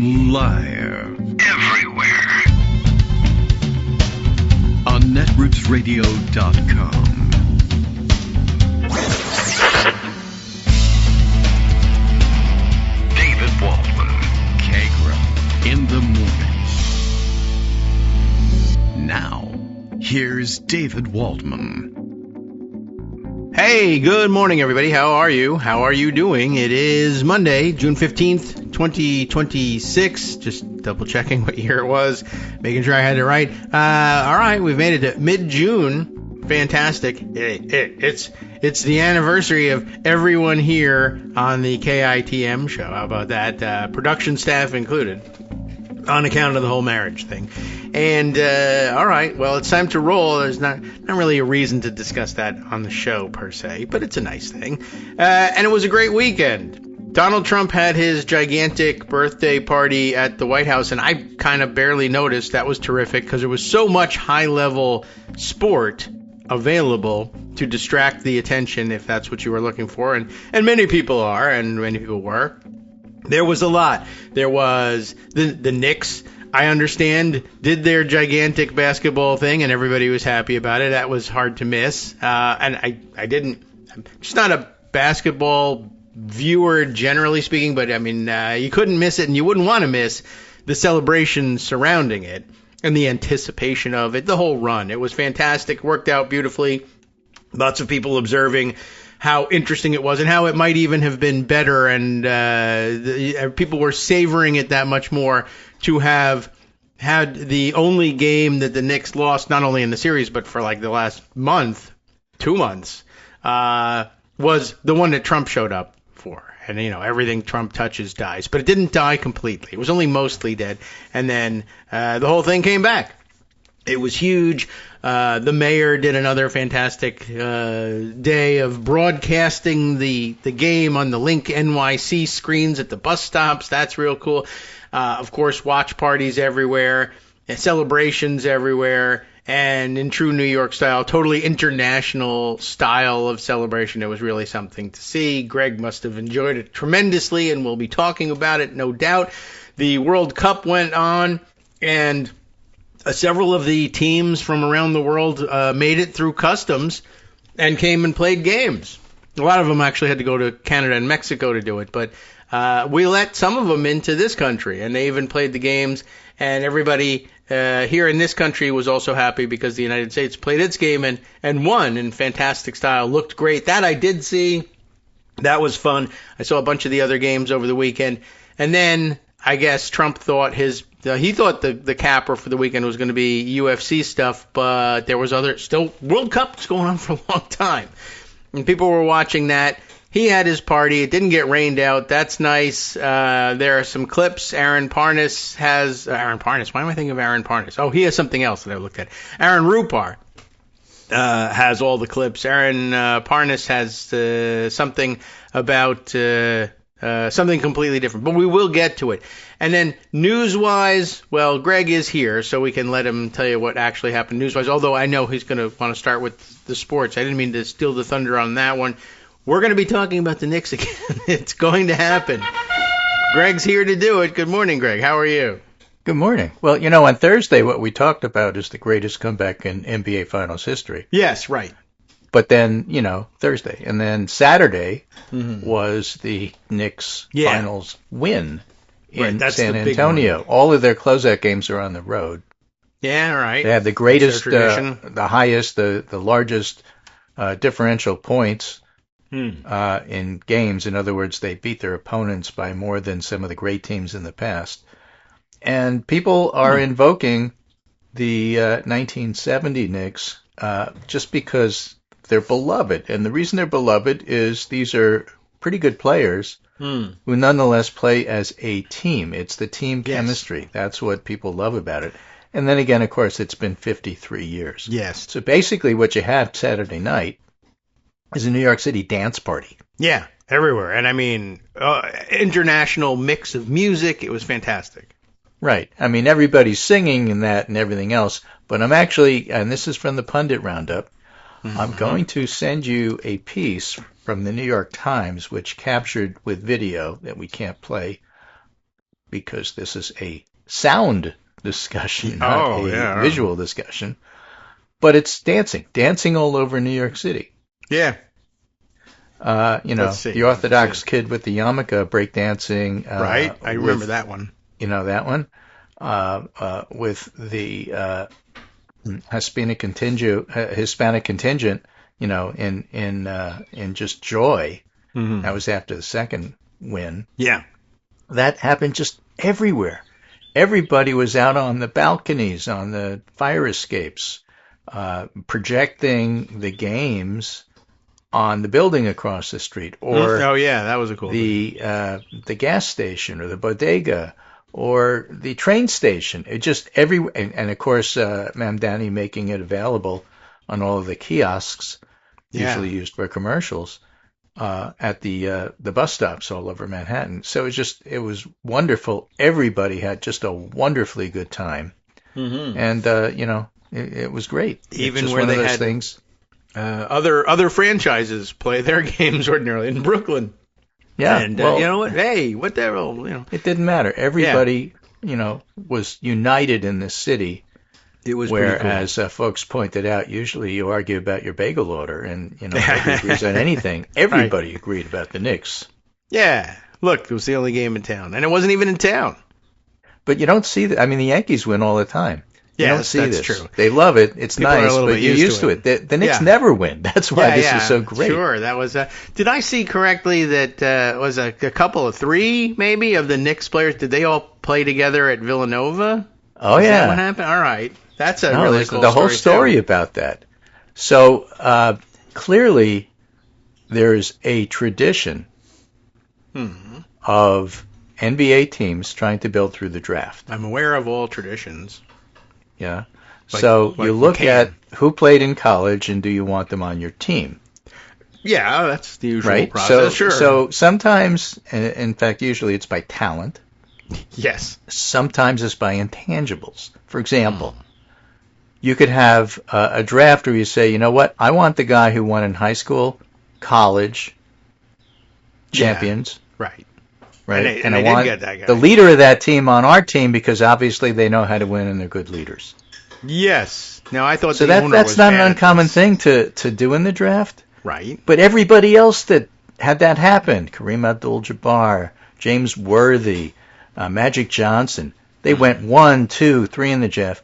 Live. Everywhere. On netrootsradio.com. David Waldman. Kagro. In the morning. Now, here's David Waldman. Hey, good morning, everybody. How are you? How are you doing? It is Monday, June 15th, 2026. Just double checking what year it was, making sure I had it right. All right, we've made it to mid-June. Fantastic. It's the anniversary of everyone here on the KITM show. How about that? Production staff included, on account of the whole marriage thing. And, all right, well, it's time to roll. There's not really a reason to discuss that on the show, per se, but it's a nice thing. And it was a great weekend. Donald Trump had his gigantic birthday party at the White House, and I kind of barely noticed. That was terrific because there was so much high-level sport available to distract the attention, if that's what you were looking for. And many people are, and many people were. There was a lot. There was the Knicks, I understand, did their gigantic basketball thing, and everybody was happy about it. That was hard to miss. And I'm just not a basketball viewer, generally speaking, but I mean, you couldn't miss it, and you wouldn't want to miss the celebration surrounding it and the anticipation of it, the whole run. It was fantastic, worked out beautifully. Lots of people observing how interesting it was and how it might even have been better, and people were savoring it that much more to have had the only game that the Knicks lost, not only in the series, but for like the last month, 2 months, was the one that Trump showed up for. And, you know, everything Trump touches dies. But it didn't die completely. It was only mostly dead. And then the whole thing came back. It was huge. The mayor did another fantastic day of broadcasting the game on the Link NYC screens at the bus stops. That's real cool. Of course, watch parties everywhere, celebrations everywhere, and in true New York style, totally international style of celebration. It was really something to see. Greg must have enjoyed it tremendously, and we'll be talking about it, no doubt. The World Cup went on, and several of the teams from around the world made it through customs and came and played games. A lot of them actually had to go to Canada and Mexico to do it, but we let some of them into this country, and they even played the games, and everybody here in this country was also happy because the United States played its game and won in fantastic style. Looked great. That I did see. That was fun. I saw a bunch of the other games over the weekend, and then I guess Trump thought he thought the capper for the weekend was going to be UFC stuff, but there was still World Cup's going on for a long time, and people were watching that. He had his party. It didn't get rained out. That's nice. There are some clips. Aaron Parnas. Why am I thinking of Aaron Parnas? Oh, he has something else that I looked at. Aaron Rupar has all the clips. Aaron Parnas has something about something completely different. But we will get to it. And then news-wise, well, Greg is here, so we can let him tell you what actually happened news-wise, although I know he's going to want to start with the sports. I didn't mean to steal the thunder on that one. We're going to be talking about the Knicks again. It's going to happen. Greg's here to do it. Good morning, Greg. How are you? Good morning. Well, you know, on Thursday, what we talked about is the greatest comeback in NBA Finals history. Yes, right. But then, you know, Thursday. And then Saturday was the Knicks Finals win in San Antonio. All of their closeout games are on the road. Yeah, all right. They had the greatest, the highest, the largest differential points in games. In other words, they beat their opponents by more than some of the great teams in the past. And people are invoking the 1970 Knicks just because they're beloved. And the reason they're beloved is these are pretty good players who nonetheless play as a team. It's the team chemistry. That's what people love about it. And then again, of course, it's been 53 years. Yes. So basically what you had Saturday night is a New York City dance party. Yeah, everywhere. And I mean, international mix of music. It was fantastic. Right. I mean, everybody's singing and that and everything else. But I'm actually, and this is from the Pundit Roundup, I'm going to send you a piece from the New York Times, which captured with video that we can't play because this is a sound discussion, not a visual discussion. But it's dancing all over New York City. Yeah. The Orthodox kid with the yarmulke breakdancing. Right, I remember that one. You know that one? With the Hispanic contingent, in just joy. Mm-hmm. That was after the second win. Yeah. That happened just everywhere. Everybody was out on the balconies, on the fire escapes, projecting the games on the building across the street, or that was a cool the gas station, or the bodega, or the train station. It just and of course, Mamdani making it available on all of the kiosks, usually used for commercials, at the bus stops all over Manhattan. So it was wonderful. Everybody had just a wonderfully good time, and it was great. Even just where one they of those had things. Other franchises play their games ordinarily in Brooklyn. Yeah, and you know what? Hey, what the hell? It didn't matter. Everybody, was united in this city. It was whereas cool. Folks pointed out, usually you argue about your bagel order, and nobody agrees on anything. Everybody agreed about the Knicks. Yeah, look, it was the only game in town, and it wasn't even in town. But you don't see that. I mean, the Yankees win all the time. You don't see that's this. True. They love it. It's People nice, are but you're used to it. The Knicks never win. That's why this is so great. Sure, that was. Did I see correctly that was a couple of three maybe of the Knicks players? Did they all play together at Villanova? Oh Is yeah. that what happened? All right, that's a really cool the whole story too. About that. So clearly, there's a tradition of NBA teams trying to build through the draft. I'm aware of all traditions. Yeah. So you look at who played in college and do you want them on your team? Yeah, that's the usual process. So, sure. So sometimes, in fact, usually it's by talent. Yes. Sometimes it's by intangibles. For example, you could have a draft where you say, you know what, I want the guy who won in high school, college, champions. Right. Right. And I want get that guy. The leader of that team on our team because obviously they know how to win and they're good leaders. Yes. Now I thought so the owner that's was not bad an at uncommon this. thing to do in the draft. Right. But everybody else that had that happen, Kareem Abdul-Jabbar, James Worthy, Magic Johnson, they went 1, 2, 3 in the draft.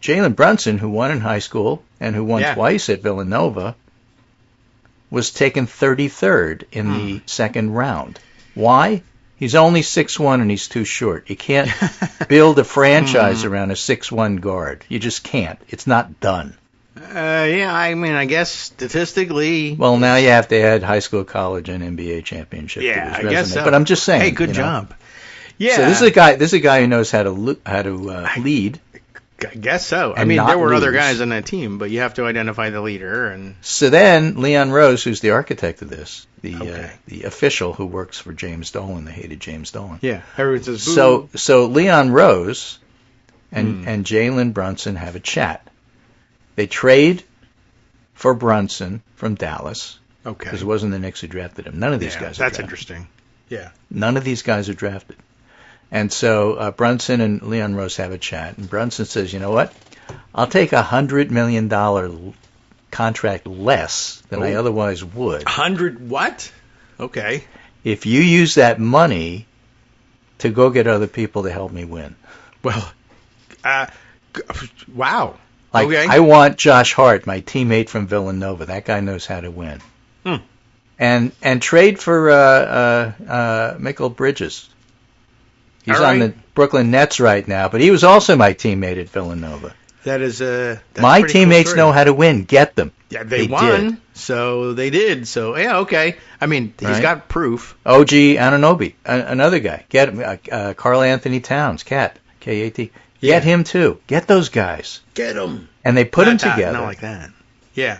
Jalen Brunson, who won in high school and who won twice at Villanova, was taken 33rd in the second round. Why? He's only 6'1" and he's too short. You can't build a franchise around a 6'1" guard. You just can't. It's not done. I mean, I guess statistically... Well, now you have to add high school, college, and NBA championship to his resume. Guess so. But I'm just saying. Hey, good job. Yeah. So this is a guy who knows how to lead. I guess so. I mean, there were other guys on that team, but you have to identify the leader. And so then Leon Rose, who's the architect of this, the official who works for James Dolan, the hated James Dolan. Yeah, everyone says boo. So Leon Rose and Jalen Brunson have a chat. They trade for Brunson from Dallas. Okay. Because it wasn't the Knicks who drafted him. None of these guys are drafted. That's interesting. Yeah. None of these guys are drafted. And so Brunson and Leon Rose have a chat, and Brunson says, you know what? I'll take $100 million contract less than I otherwise would. 100 what? Okay. If you use that money to go get other people to help me win. Well, wow. Like, okay. I want Josh Hart, my teammate from Villanova. That guy knows how to win. And trade for Mikal Bridges. He's on the Brooklyn Nets right now, but he was also my teammate at Villanova. That's my teammates know how to win. Get them. Yeah, they won, did. So they did. So, yeah, okay. I mean, he's got proof. OG Anunoby, another guy. Get him. Karl Anthony Towns, Kat, K-A-T. Get him, too. Get those guys. Get them. And they put them together. Not like that. Yeah.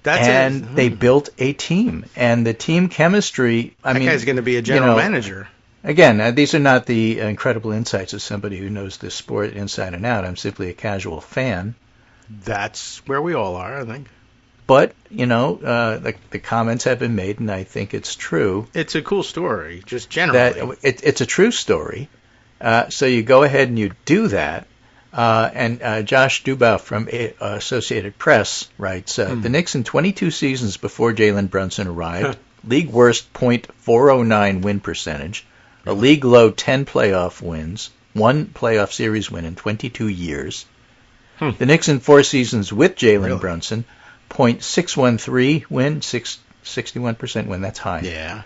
They built a team. And the team chemistry, that guy's going to be a general manager. Again, these are not the incredible insights of somebody who knows this sport inside and out. I'm simply a casual fan. That's where we all are, I think. But, the comments have been made, and I think it's true. It's a cool story, just generally. It's a true story. So you go ahead and you do that. And Josh Dubow from Associated Press writes, the Knicks in 22 seasons before Jalen Brunson arrived, league worst .409 win percentage, a league low 10 playoff wins, 1 playoff series win in 22 years. The Knicks in 4 seasons with Jalen Brunson, .613 win, 61% win. That's high. Yeah.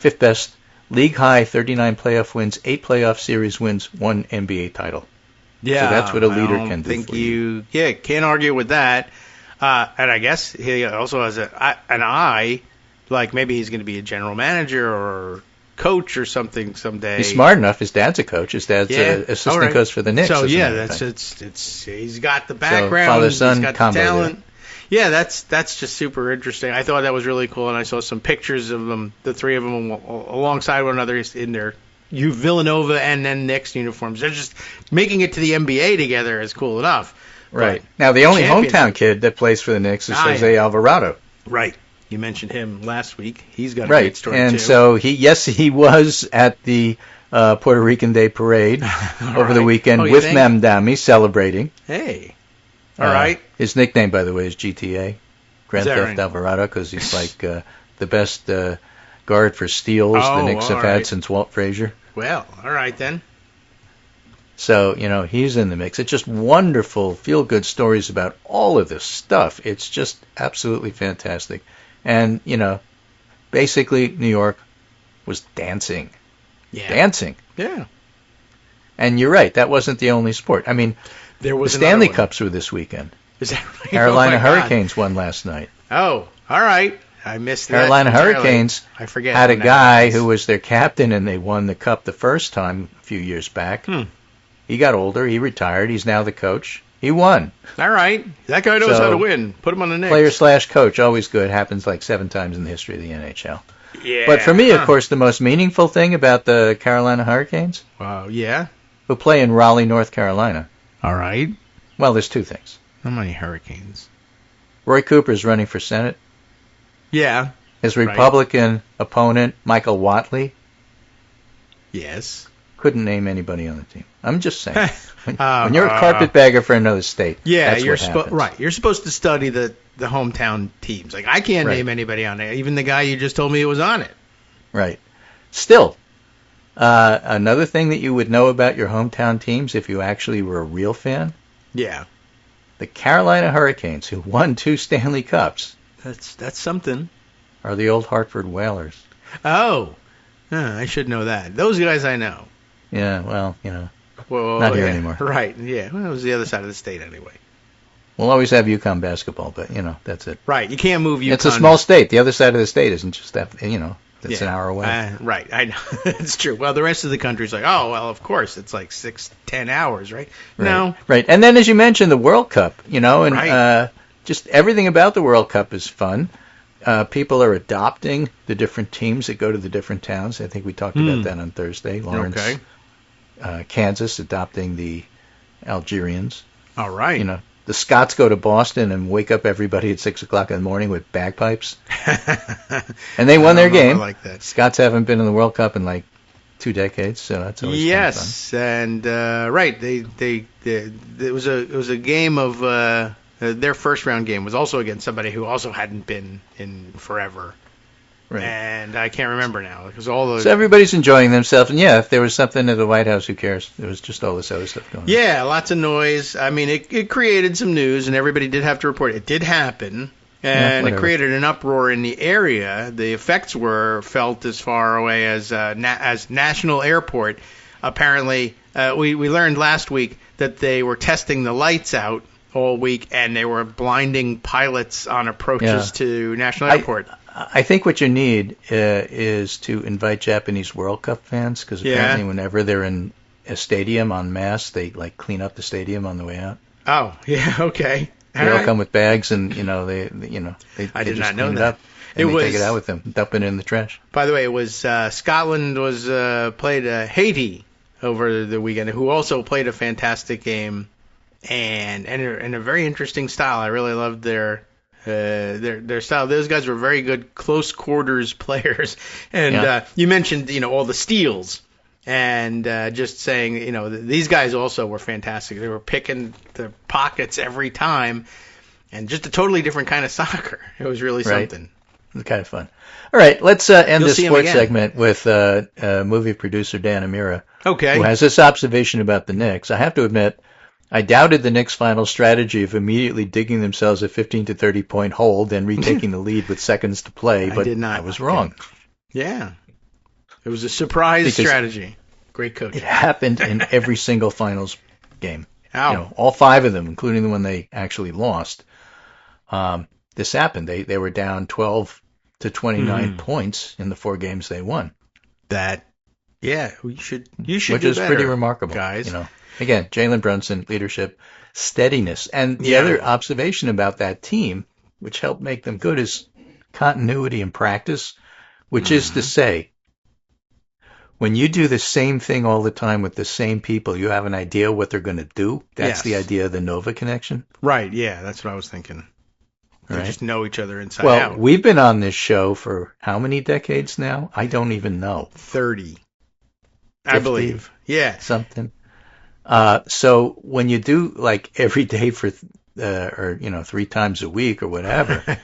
5th best, league high 39 playoff wins, 8 playoff series wins, 1 NBA title. Yeah, so that's what a leader can do for you. Yeah, can't argue with that. And I guess he also has an eye, like maybe he's going to be a general manager or coach or something someday. He's smart enough. His dad's a coach. His dad's an assistant coach for the Knicks. So yeah, he's got the background. So father-son he's got combo the talent. there. Yeah, that's just super interesting. I thought that was really cool, and I saw some pictures of them, the three of them alongside one another in their Villanova and then Knicks uniforms. They're just making it to the NBA together is cool enough. Right. Now, the only hometown kid that plays for the Knicks is Jose Alvarado. Right. You mentioned him last week. He's got a great story, too. And so, he was at the Puerto Rican Day Parade over the weekend with Mamdani celebrating. Hey. All right. His nickname, by the way, is GTA, Grand Theft Alvarado, because he's like the best guard for steals the Knicks have had since Walt Frazier. Well, all right then. So, he's in the mix. It's just wonderful, feel-good stories about all of this stuff. It's just absolutely fantastic. And, basically New York was dancing. Yeah. Dancing. Yeah. And you're right, that wasn't the only sport. I mean, there was the Stanley Cups were this weekend. Is that right? Carolina Hurricanes won last night. Oh, all right. I missed that. Carolina Hurricanes had a guy who was their captain, and they won the cup the first time a few years back. He got older. He retired. He's now the coach. He won. All right. That guy knows how to win. Put him on the Knicks. Player/coach, always good. Happens like 7 times in the history of the NHL. Yeah. But for me, of course, the most meaningful thing about the Carolina Hurricanes, who play in Raleigh, North Carolina. All right. Well, there's 2 things. How many Hurricanes? Roy Cooper is running for Senate. Yeah. His Republican opponent, Michael Whatley. Yes. Couldn't name anybody on the team. I'm just saying. When you're a carpetbagger for another state, that's what happens. Right. You're supposed to study the hometown teams. Like, I can't name anybody on it. Even the guy you just told me was on it. Right. Still, another thing that you would know about your hometown teams if you actually were a real fan. Yeah. The Carolina Hurricanes, who won 2 Stanley Cups. That's something. Are the old Hartford Whalers. Oh. I should know that. Those guys I know. Yeah, well, not here anymore. Right, yeah. Well, it was the other side of the state anyway. We'll always have UConn basketball, but, that's it. Right, you can't move UConn. It's a small state. The other side of the state isn't just that, that's an hour away. Right, I know. It's true. Well, the rest of the country's like, oh, well, of course, it's like 6-10 hours, right? No. Right, and then as you mentioned, the World Cup, and just everything about the World Cup is fun. People are adopting the different teams that go to the different towns. I think we talked about that on Thursday. Lawrence, Kansas adopting the Algerians. All right. The Scots go to Boston and wake up everybody at 6 o'clock in the morning with bagpipes. And they won their game. I like that. Scots haven't been in the World Cup in like 2 decades, so that's always fun. And it was a game of their first round game was also against somebody who also hadn't been in forever. Right. And I can't remember now because all those. So everybody's enjoying themselves, and if there was something at the White House, who cares? There was just all this other stuff going on. Yeah, lots of noise. I mean, it created some news, and everybody did have to report. It did happen, and it created an uproar in the area. The effects were felt as far away as National Airport. Apparently, we learned last week that they were testing the lights out all week, and they were blinding pilots on approaches to National Airport. I think what you need is to invite Japanese World Cup fans, because apparently whenever they're in a stadium en masse, they clean up the stadium on the way out. Oh, yeah, okay. They all come with bags, and they I did just not know clean that. It up, and they take it out with them, dump it in the trash. By the way, it was Scotland played Haiti over the weekend, who also played a fantastic game and in a very interesting style. I really loved their Their style. Those guys were very good close quarters players. And you mentioned, all the steals. And just saying, these guys also were fantastic. They were picking the pockets every time, and just a totally different kind of soccer. It was really something. It was kind of fun. All right, let's end this sports segment with movie producer Dan Amira, who has this observation about the Knicks. I have to admit, I doubted the Knicks' final strategy of immediately digging themselves a 15 to 30 point hole, then retaking the lead with seconds to play, but I was wrong. Yeah. It was a surprise strategy. Great coach. It happened in every single finals game. Ow. All 5 of them, including the one they actually lost. This happened. They were down 12 to 29 points in the 4 games they won. You should Which do is better, pretty remarkable, guys. Again, Jalen Brunson, leadership, steadiness, and the other observation about that team, which helped make them good, is continuity in practice, which is to say, when you do the same thing all the time with the same people, you have an idea what they're going to do. That's the idea of the Nova connection. Right, yeah, that's what I was thinking. They just know each other inside out. Well, we've been on this show for how many decades now? I don't even know. 30, I believe. Yeah. Something. So when you do like every day for, 3 times a week or whatever,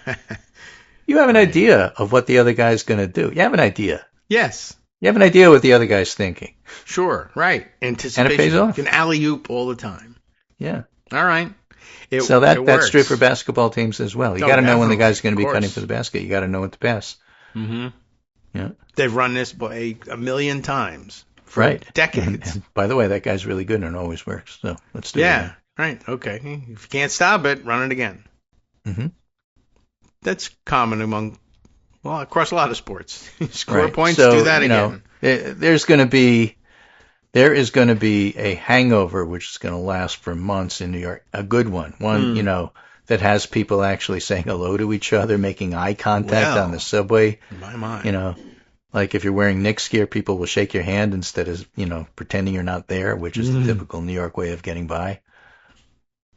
you have an idea of what the other guy's going to do. You have an idea. Yes. You have an idea what the other guy's thinking. Sure, right. Anticipation. And it pays off. You can alley-oop all the time. Yeah. All right. That's true for basketball teams as well. You got to know when the guy's going to be cutting for the basket. You got to know when to pass. Mm-hmm. Yeah. They've run this a million times. For decades. And by the way, that guy's really good and it always works. So let's do it. Yeah, right. Okay. If you can't stop it, run it again. Mm-hmm. That's common across a lot of sports. Score points, do that again. There is going to be a hangover which is going to last for months in New York. A good one. That has people actually saying hello to each other, making eye contact on the subway. In my mind. Like if you're wearing Knicks gear, people will shake your hand instead of, pretending you're not there, which is the typical New York way of getting by.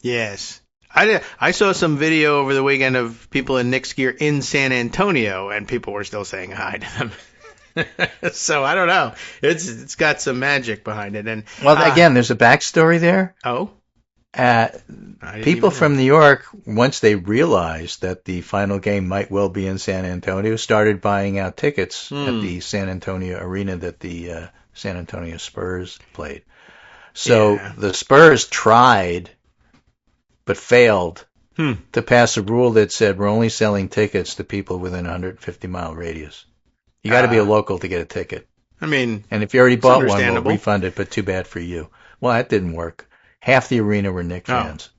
Yes. I saw some video over the weekend of people in Knicks gear in San Antonio, and people were still saying hi to them. So I don't know. It's got some magic behind it. And again, there's a backstory there. Oh. People from New York, once they realized that the final game might well be in San Antonio, started buying out tickets at the San Antonio arena that the San Antonio Spurs played. So the Spurs tried, but failed to pass a rule that said we're only selling tickets to people within a 150-mile radius. You got to be a local to get a ticket. I mean, and if you already bought one, we'll refund it, but too bad for you. Well, that didn't work. Half the arena were Knicks fans.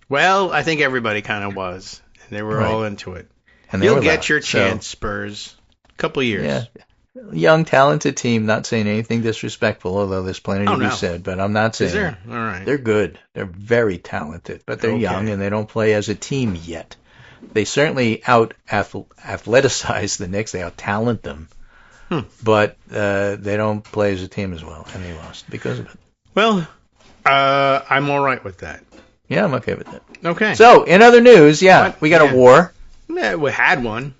Well, I think everybody kind of was. They were all into it. And you'll get your chance, Spurs. A couple of years. Yeah. Young, talented team, not saying anything disrespectful, although there's plenty to be said, but I'm not saying. Is there? All right. They're good. They're very talented, but they're young and they don't play as a team yet. They certainly out-athleticize the Knicks. They out-talent them. But they don't play as a team as well, and they lost because of it. Well, I'm all right with that. Yeah, I'm okay with that. Okay. So, in other news, we got a war. Yeah, we had one.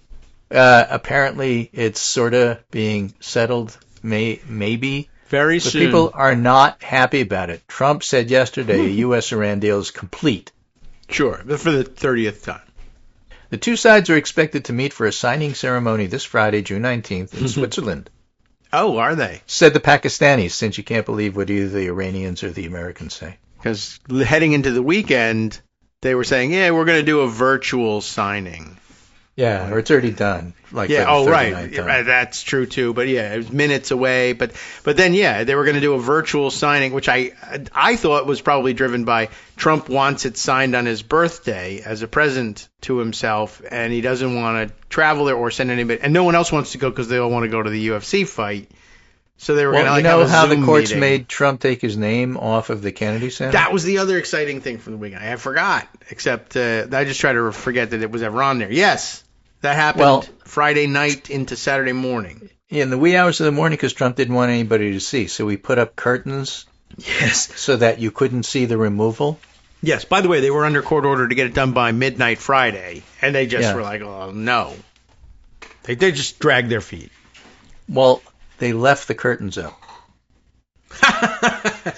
Apparently, it's sort of being settled, maybe. Very but soon. People are not happy about it. Trump said yesterday a U.S.-Iran deal is complete. Sure, but for the 30th time. The two sides are expected to meet for a signing ceremony this Friday, June 19th, in Switzerland. Oh, are they? Said the Pakistanis, since you can't believe what either the Iranians or the Americans say. Because heading into the weekend, they were saying, we're going to do a virtual signing. Yeah, or it's already done. Right. That's true, too. But, it was minutes away. But then, they were going to do a virtual signing, which I thought was probably driven by Trump wants it signed on his birthday as a present to himself, and he doesn't want to travel there or send anybody. And no one else wants to go because they all want to go to the UFC fight. So they were going to have a Zoom how the courts meeting. made Trump take his name off of the Kennedy Center? That was the other exciting thing from the weekend. I forgot, except I just try to forget that it was ever on there. Yes. That happened Friday night into Saturday morning. In the wee hours of the morning, because Trump didn't want anybody to see. So we put up curtains so that you couldn't see the removal. Yes. By the way, they were under court order to get it done by midnight Friday, and they just were like, "Oh no!" They just dragged their feet. Well, they left the curtains up.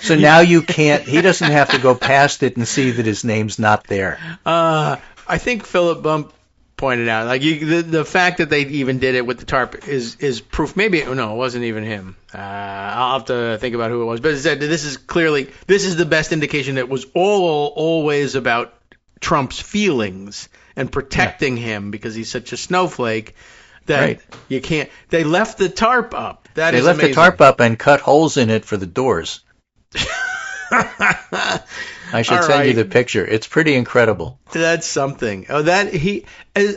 So now you can't. He doesn't have to go past it and see that his name's not there. I think Philip Bump pointed out, like the fact that they even did it with the tarp is proof. Maybe it wasn't even him. I'll have to think about who it was. But it said this is the best indication that it was always about Trump's feelings and protecting him because he's such a snowflake that you can't. They left the tarp up. They left the tarp up and cut holes in it for the doors. I should send you the picture. It's pretty incredible. That's something.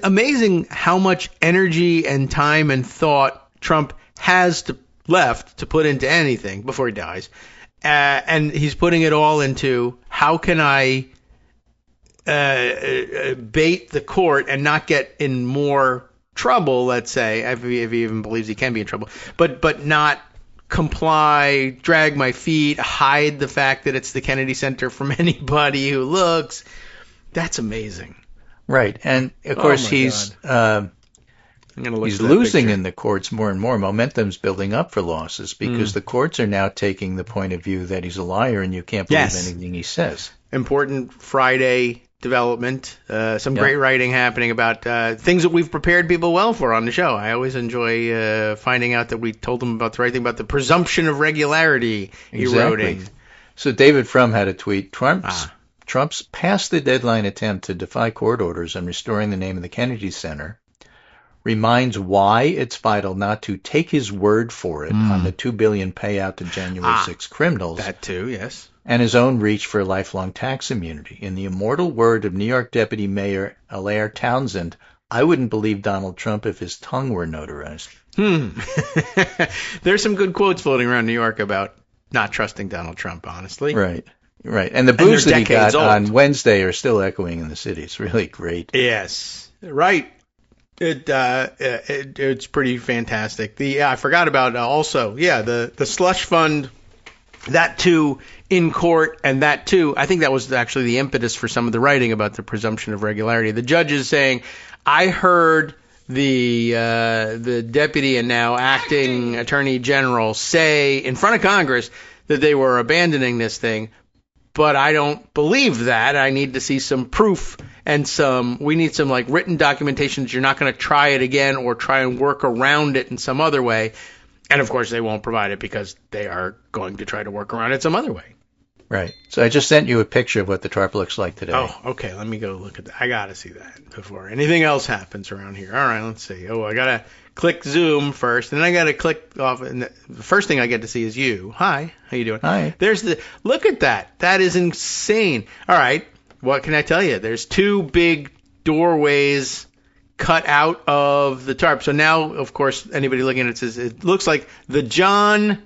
Amazing how much energy and time and thought Trump has left to put into anything before he dies. And he's putting it all into how can I bait the court and not get in more trouble, let's say, if he even believes he can be in trouble, but not comply, drag my feet, hide the fact that it's the Kennedy Center from anybody who looks. That's right. And of course he's losing in the courts more and more. Momentum's building up for losses because the courts are now taking the point of view that he's a liar and you can't believe anything he says. Important Friday development, some great writing happening about things that we've prepared people well for on the show. I always enjoy finding out that we told them about the right thing about the presumption of regularity eroding. So David Frum had a tweet. Trump's past the deadline attempt to defy court orders on restoring the name of the Kennedy Center reminds why it's vital not to take his word for it on the $2 billion payout to January 6 criminals. That too, yes. And his own reach for lifelong tax immunity. In the immortal word of New York Deputy Mayor Alaire Townsend, I wouldn't believe Donald Trump if his tongue were notarized. There's some good quotes floating around New York about not trusting Donald Trump, honestly. Right. And the boos that he got on Wednesday are still echoing in the city. It's really great. Yes. Right. It's pretty fantastic. I forgot about the slush fund. That too in court, and that too, I think that was actually the impetus for some of the writing about the presumption of regularity. The judge is saying, I heard the deputy and now acting attorney general say in front of Congress that they were abandoning this thing, but I don't believe that. I need to see some proof and we need some like written documentation that you're not going to try it again or try and work around it in some other way. And, of course, they won't provide it because they are going to try to work around it some other way. Right. So I just sent you a picture of what the tarp looks like today. Oh, okay. Let me go look at that. I got to see that before anything else happens around here. All right, let's see. Oh, I got to click Zoom first, and then I got to click off. And the first thing I get to see is you. Hi. How you doing? Hi. Look at that. That is insane. All right. What can I tell you? There's two big doorways cut out of the tarp. So now, of course, anybody looking at it says it looks like the John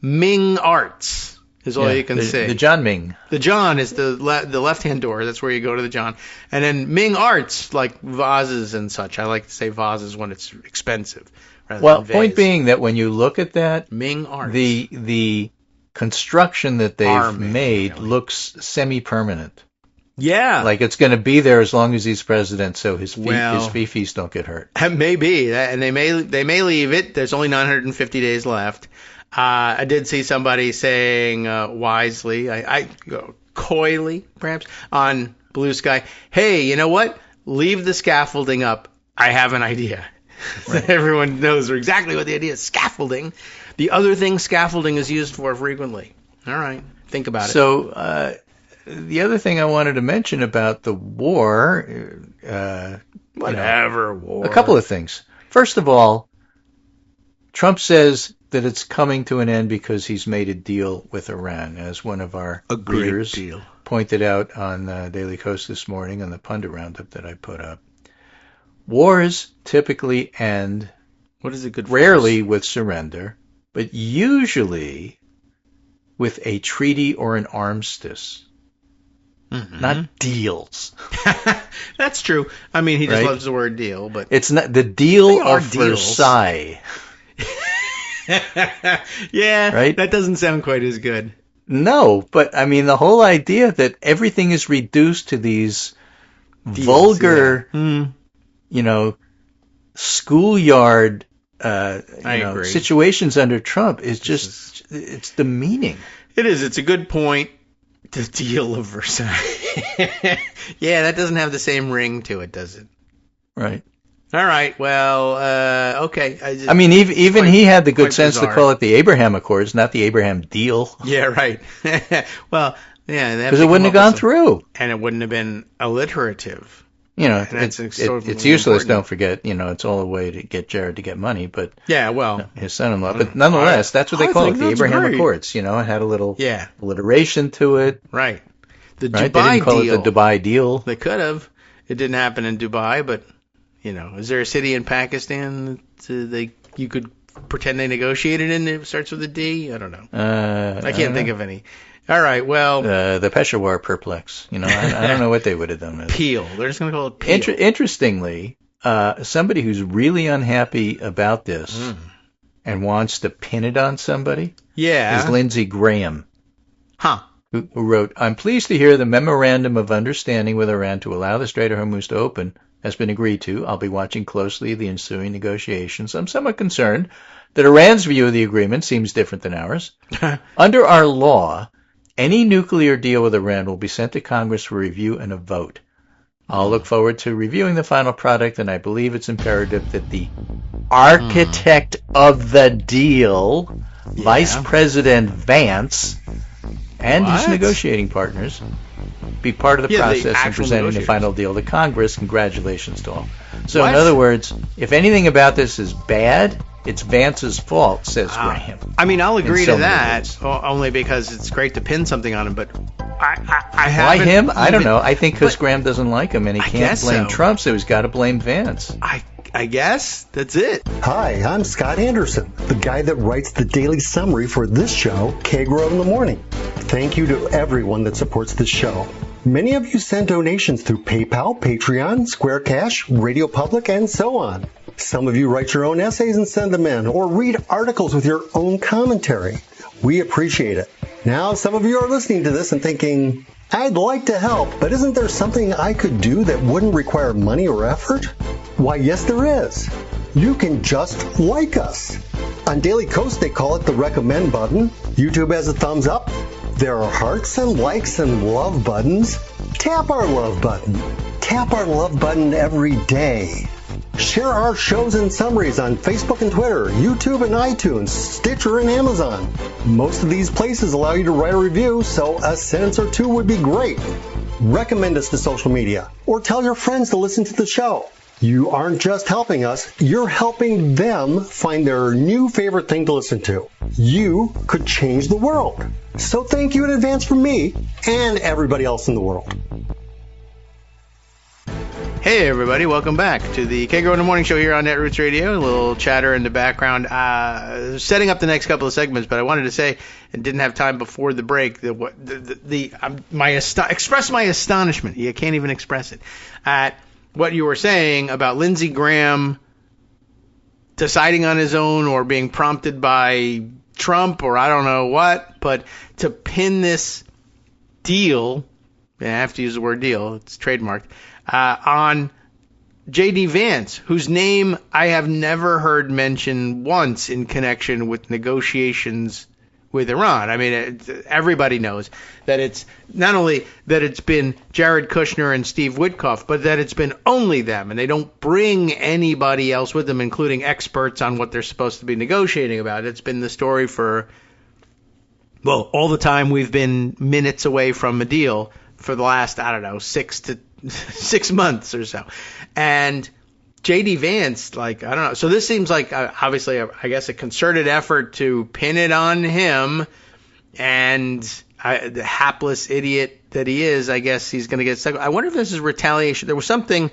Ming Arts is all you can see. The John Ming. The John is the left-hand door. That's where you go to the John. And then Ming Arts, like vases and such. I like to say vases when it's expensive. Well, point being that when you look at that, Ming Arts, the construction that they've made looks semi-permanent. Yeah. Like it's going to be there as long as he's president, so his fifis don't get hurt. Maybe. And they may leave it. There's only 950 days left. I did see somebody saying wisely, coyly perhaps, on Blue Sky, hey, you know what? Leave the scaffolding up. I have an idea. Right. Everyone knows exactly what the idea is. Scaffolding. The other thing scaffolding is used for frequently. All right. Think about it. So, the other thing I wanted to mention about the war, war. A couple of things. First of all, Trump says that it's coming to an end because he's made a deal with Iran, as one of our readers pointed out on Daily Kos this morning on the pundit roundup that I put up. Wars typically end rarely with surrender, but usually with a treaty or an armistice. Mm-hmm. Not deals. That's true. I mean, he just loves the word deal, but it's not the deal of Versailles. Yeah, right? That doesn't sound quite as good. No, but I mean the whole idea that everything is reduced to these vulgar, schoolyard, situations under Trump is just, it's demeaning. It is. It's a good point. The deal of Versailles. Yeah, that doesn't have the same ring to it, does it? Right. All right. Well, okay. I mean, even he had the good sense to call it the Abraham Accords, not the Abraham Deal. Yeah, right. Well, yeah. Because it wouldn't have gone through. And it wouldn't have been alliterative. It's useless. Important. Don't forget, it's all a way to get Jared to get money, but yeah, well, his son-in-law. But nonetheless, that's what they call it, the Abraham Accords. It had a little alliteration to it. Right. The Dubai They didn't call deal. it the Dubai deal. They could have. It didn't happen in Dubai, but is there a city in Pakistan that you could pretend they negotiated in? It starts with a D. I don't know. I can't think of any. All right, well... the Peshawar Perplex. I don't know what they would have done with it. Peel. They're just going to call it Peel. Interestingly, somebody who's really unhappy about this and wants to pin it on somebody is Lindsey Graham. Huh. Who wrote, I'm pleased to hear the memorandum of understanding with Iran to allow the Strait of Hormuz to open has been agreed to. I'll be watching closely the ensuing negotiations. I'm somewhat concerned that Iran's view of the agreement seems different than ours. Under our law... any nuclear deal with Iran will be sent to Congress for review and a vote. I'll look forward to reviewing the final product, and I believe it's imperative that the architect of the deal, Vice President Vance, and his negotiating partners be part of the process in presenting the final deal to Congress. Congratulations to all. So, in other words, if anything about this is bad, it's Vance's fault, says Graham. I mean, I'll agree to that, only because it's great to pin something on him, but I haven't... Why him? I don't know. I think because Graham doesn't like him, and he can't blame Trump, so he's got to blame Vance. I guess that's it. Hi, I'm Scott Anderson, the guy that writes the daily summary for this show, Kagro in the Morning. Thank you to everyone that supports this show. Many of you send donations through PayPal, Patreon, Square Cash, Radio Public, and so on. Some of you write your own essays and send them in, or read articles with your own commentary. We appreciate it. Now, some of you are listening to this and thinking, I'd like to help, but isn't there something I could do that wouldn't require money or effort? Why, yes, there is. You can just like us. On Daily Kos, they call it the recommend button. YouTube has a thumbs up. There are hearts and likes and love buttons. Tap our love button. Tap our love button every day. Share our shows and summaries on Facebook and Twitter, YouTube and iTunes, Stitcher and Amazon. Most of these places allow you to write a review, so a sentence or two would be great. Recommend us to social media, or tell your friends to listen to the show. You aren't just helping us, you're helping them find their new favorite thing to listen to. You could change the world. So thank you in advance from me and everybody else in the world. Hey everybody, welcome back to the Kagro in the Morning Show here on Netroots Radio. A little chatter in the background, setting up the next couple of segments. But I wanted to say, and didn't have time before the break, express my astonishment. You can't even express it at what you were saying about Lindsey Graham deciding on his own or being prompted by Trump or I don't know what, but to pin this deal, and I have to use the word deal, it's trademarked, on J.D. Vance, whose name I have never heard mentioned once in connection with negotiations with Iran. I mean, everybody knows that it's not only that it's been Jared Kushner and Steve Witkoff, but that it's been only them, and they don't bring anybody else with them, including experts on what they're supposed to be negotiating about. It's been the story for, well, all the time we've been minutes away from a deal for the last, 6 months or so. And J.D. Vance, I don't know. So this seems like, obviously, I guess, a concerted effort to pin it on him. And the hapless idiot that he is, I guess he's going to get stuck. I wonder if this is retaliation. There was something.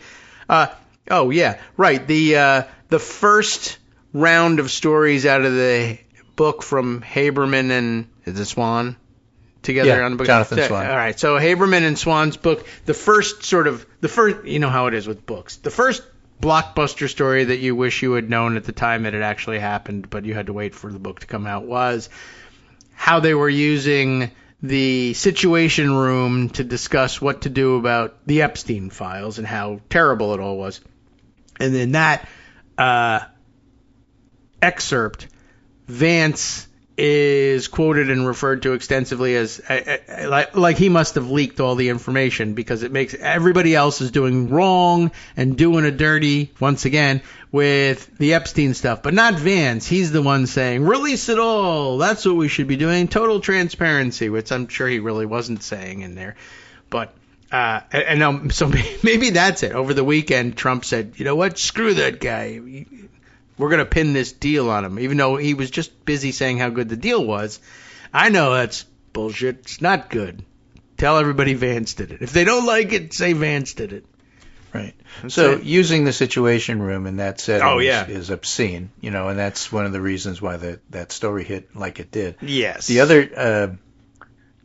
Oh, yeah, right. The first round of stories out of the book from Haberman and is it Swan? Together on the book. Jonathan Swan. All right. So Haberman and Swan's book, the first, you know how it is with books. The first blockbuster story that you wish you had known at the time that it actually happened, but you had to wait for the book to come out, was how they were using the Situation Room to discuss what to do about the Epstein files and how terrible it all was. And in that excerpt, Vance is quoted and referred to extensively as like he must have leaked all the information, because it makes everybody else is doing wrong and doing a dirty once again with the Epstein stuff, but not Vance. He's the one saying release it all, that's what we should be doing, total transparency, which I'm sure he really wasn't saying in there. But so maybe that's it. Over the weekend, Trump said, you know what, screw that guy, we're going to pin this deal on him, even though he was just busy saying how good the deal was. I know that's bullshit. It's not good. Tell everybody Vance did it. If they don't like it, say Vance did it. Right. So using the Situation Room in that setting is obscene, and that's one of the reasons why that story hit like it did. Yes. The other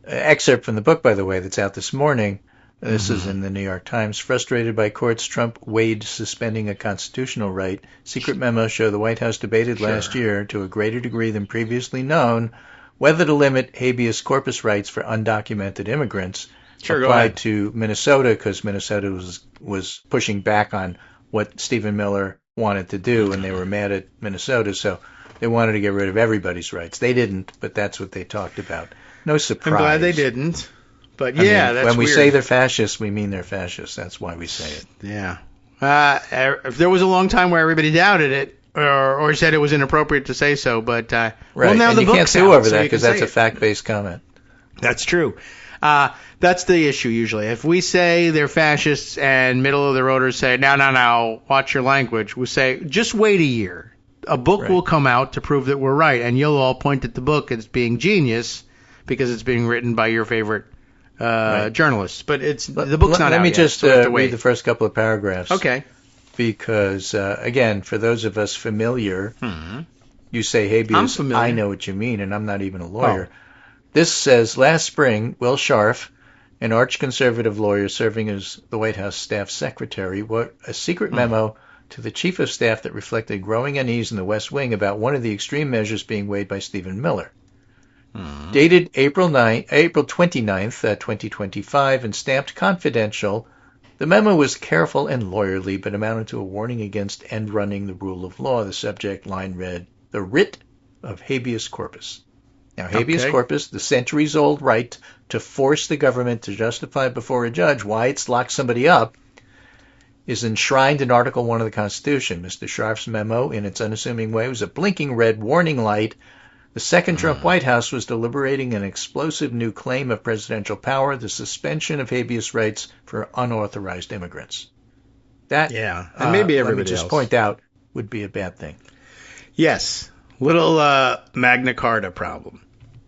excerpt from the book, by the way, that's out this morning, this is in the New York Times. Frustrated by courts, Trump weighed suspending a constitutional right. Secret memos show the White House debated last year, to a greater degree than previously known, whether to limit habeas corpus rights for undocumented immigrants. Applied to Minnesota, because Minnesota was pushing back on what Stephen Miller wanted to do, and they were mad at Minnesota, so they wanted to get rid of everybody's rights. They didn't, but that's what they talked about. No surprise. I'm glad they didn't. But I mean, that's when we weird. say they're fascists, we mean they're fascists. That's why we say it. Yeah. If there was a long time where everybody doubted it or said it was inappropriate to say so, but right. Well, now and the you can't book's sue out, over so that you because can that's say a fact-based comment. That's true. That's the issue usually. If we say they're fascists and middle-of-the-roaders say, no, watch your language, we say, just wait a year. A book will come out to prove that we're right, and you'll all point at the book as being genius because it's being written by your favorite journalists. But the book's not out yet. Let me just read the first couple of paragraphs. Okay. Because, again, for those of us familiar, you say habeas, I know what you mean, and I'm not even a lawyer. Oh. This says, last spring, Will Scharf, an arch-conservative lawyer serving as the White House staff secretary, wrote a secret memo to the chief of staff that reflected growing unease in the West Wing about one of the extreme measures being weighed by Stephen Miller. Dated April 29th, 2025, and stamped confidential, the memo was careful and lawyerly, but amounted to a warning against end-running the rule of law. The subject line read, the writ of habeas corpus. Now, habeas corpus, the centuries-old right to force the government to justify before a judge why it's locked somebody up, is enshrined in Article 1 of the Constitution. Mr. Scharf's memo, in its unassuming way, was a blinking red warning light. The second Trump White House was deliberating an explosive new claim of presidential power, the suspension of habeas rights for unauthorized immigrants. That, and maybe everybody let me just point out, would be a bad thing. Yes. Little Magna Carta problem.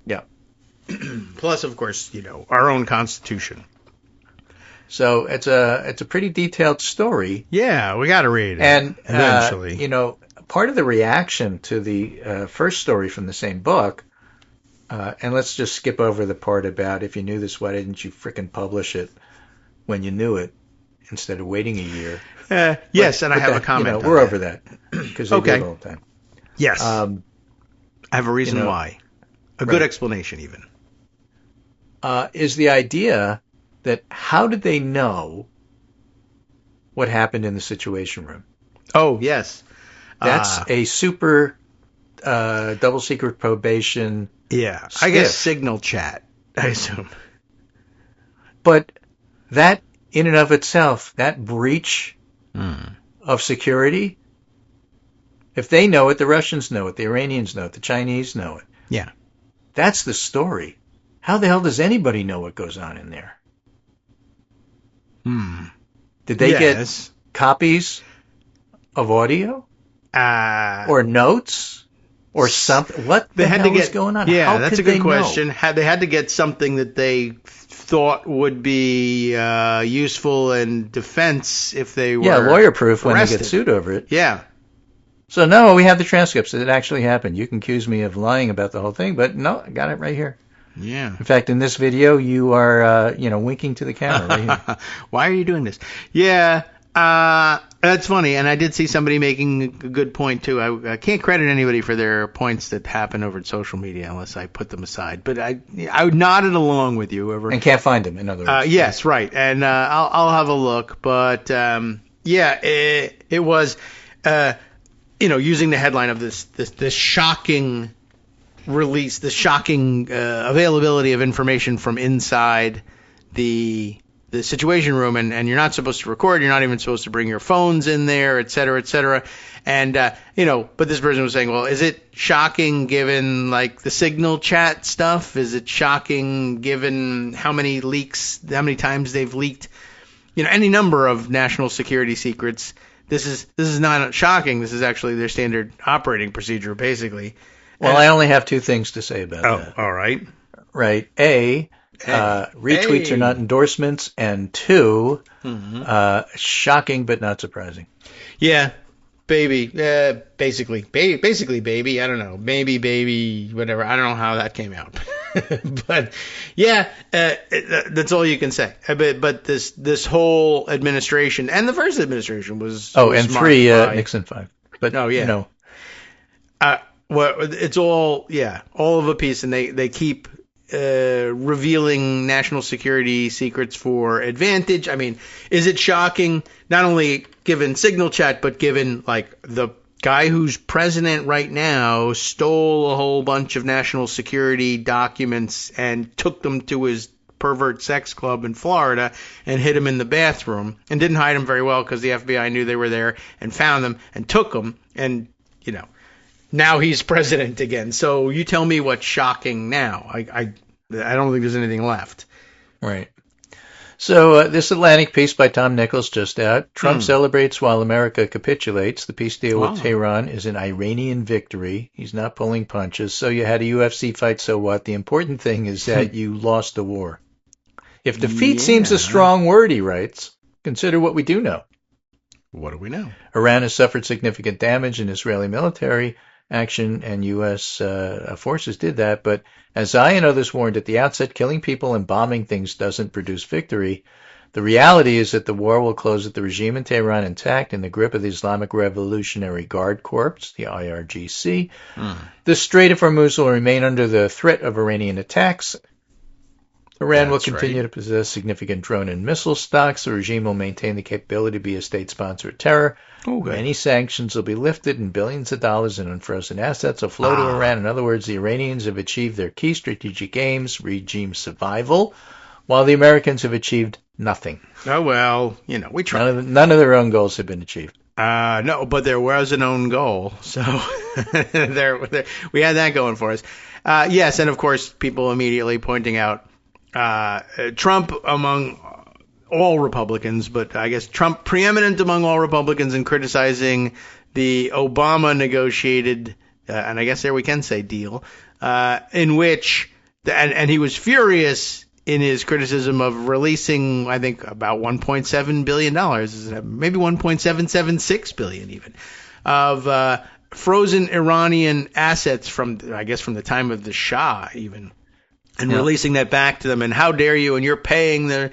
Yeah. Plus, of course, our own Constitution. So it's a pretty detailed story. Yeah, we got to read it. And eventually, part of the reaction to the first story from the same book, and let's just skip over the part about if you knew this, why didn't you frickin' publish it when you knew it instead of waiting a year? Yes, and I have a comment. We're over that because they do it all the time. Yes, I have a reason why. A good explanation, even. Is the idea that how did they know what happened in the Situation Room? Oh, yes. That's a super double secret probation. Yeah, stiff. I guess signal chat, I assume. But that in and of itself, that breach of security, if they know it, the Russians know it, the Iranians know it, the Chinese know it. Yeah. That's the story. How the hell does anybody know what goes on in there? Did they get copies of audio? Or notes? Or something? What the hell is going on? Yeah, How that's a good question. They had to get something that they thought would be useful in defense if they were lawyer-proof when they arrested. get sued over it. Yeah. So, no, we have the transcripts. It actually happened. You can accuse me of lying about the whole thing, but no, I got it right here. Yeah. In fact, in this video, you are, winking to the camera right here. Why are you doing this? Yeah. That's funny, and I did see somebody making a good point too. I can't credit anybody for their points that happen over social media unless I put them aside. But I nodded along with you. And can't find them, in other words. Yes, right. And I'll have a look. But it was using the headline of this shocking release, the shocking availability of information from inside the Situation Room, and you're not supposed to record, you're not even supposed to bring your phones in there, et cetera, et cetera. And, but this person was saying, well, is it shocking given, like, the Signal chat stuff? Is it shocking given how many times they've leaked, any number of national security secrets? This is not shocking. This is actually their standard operating procedure, basically. Well, I only have two things to say about that. Oh, all right. Right. Retweets are not endorsements, and two, shocking but not surprising. Yeah, baby. Basically, baby. I don't know. Maybe, baby, whatever. I don't know how that came out. But, yeah, that's all you can say. But this whole administration, and the first administration was and smart. 3, Nixon 5. But, well, it's all of a piece, and they keep revealing national security secrets for advantage. I mean, is it shocking, not only given Signal chat, but given, like, the guy who's president right now stole a whole bunch of national security documents and took them to his pervert sex club in Florida and hid them in the bathroom, and didn't hide them very well because the FBI knew they were there and found them and took them, and, now he's president again. So you tell me what's shocking now. I don't think there's anything left. Right. So this Atlantic piece by Tom Nichols just out. Trump celebrates while America capitulates. The peace deal with Tehran is an Iranian victory. He's not pulling punches. So you had a UFC fight, so what? The important thing is that you lost the war. If defeat seems a strong word, he writes, consider what we do know. What do we know? Iran has suffered significant damage in Israeli military action, and U.S. forces did that. But as I and others warned at the outset, killing people and bombing things doesn't produce victory. The reality is that the war will close with the regime in Tehran intact in the grip of the Islamic Revolutionary Guard Corps, the IRGC. The Strait of Hormuz will remain under the threat of Iranian attacks. Iran will continue to possess significant drone and missile stocks. The regime will maintain the capability to be a state sponsor of terror. Many sanctions will be lifted, and billions of dollars in unfrozen assets will flow to Iran. In other words, the Iranians have achieved their key strategic aims, regime survival, while the Americans have achieved nothing. Oh, well, we tried. None of their own goals have been achieved. No, but there was an own goal, so we had that going for us. Yes, and of course, people immediately pointing out Trump among all Republicans, but I guess Trump preeminent among all Republicans in criticizing the Obama negotiated, and I guess there we can say deal, in which, and he was furious in his criticism of releasing, I think, about $1.7 billion, maybe $1.776 billion even, of frozen Iranian assets from the time of the Shah even. And releasing that back to them, and how dare you, and you're paying the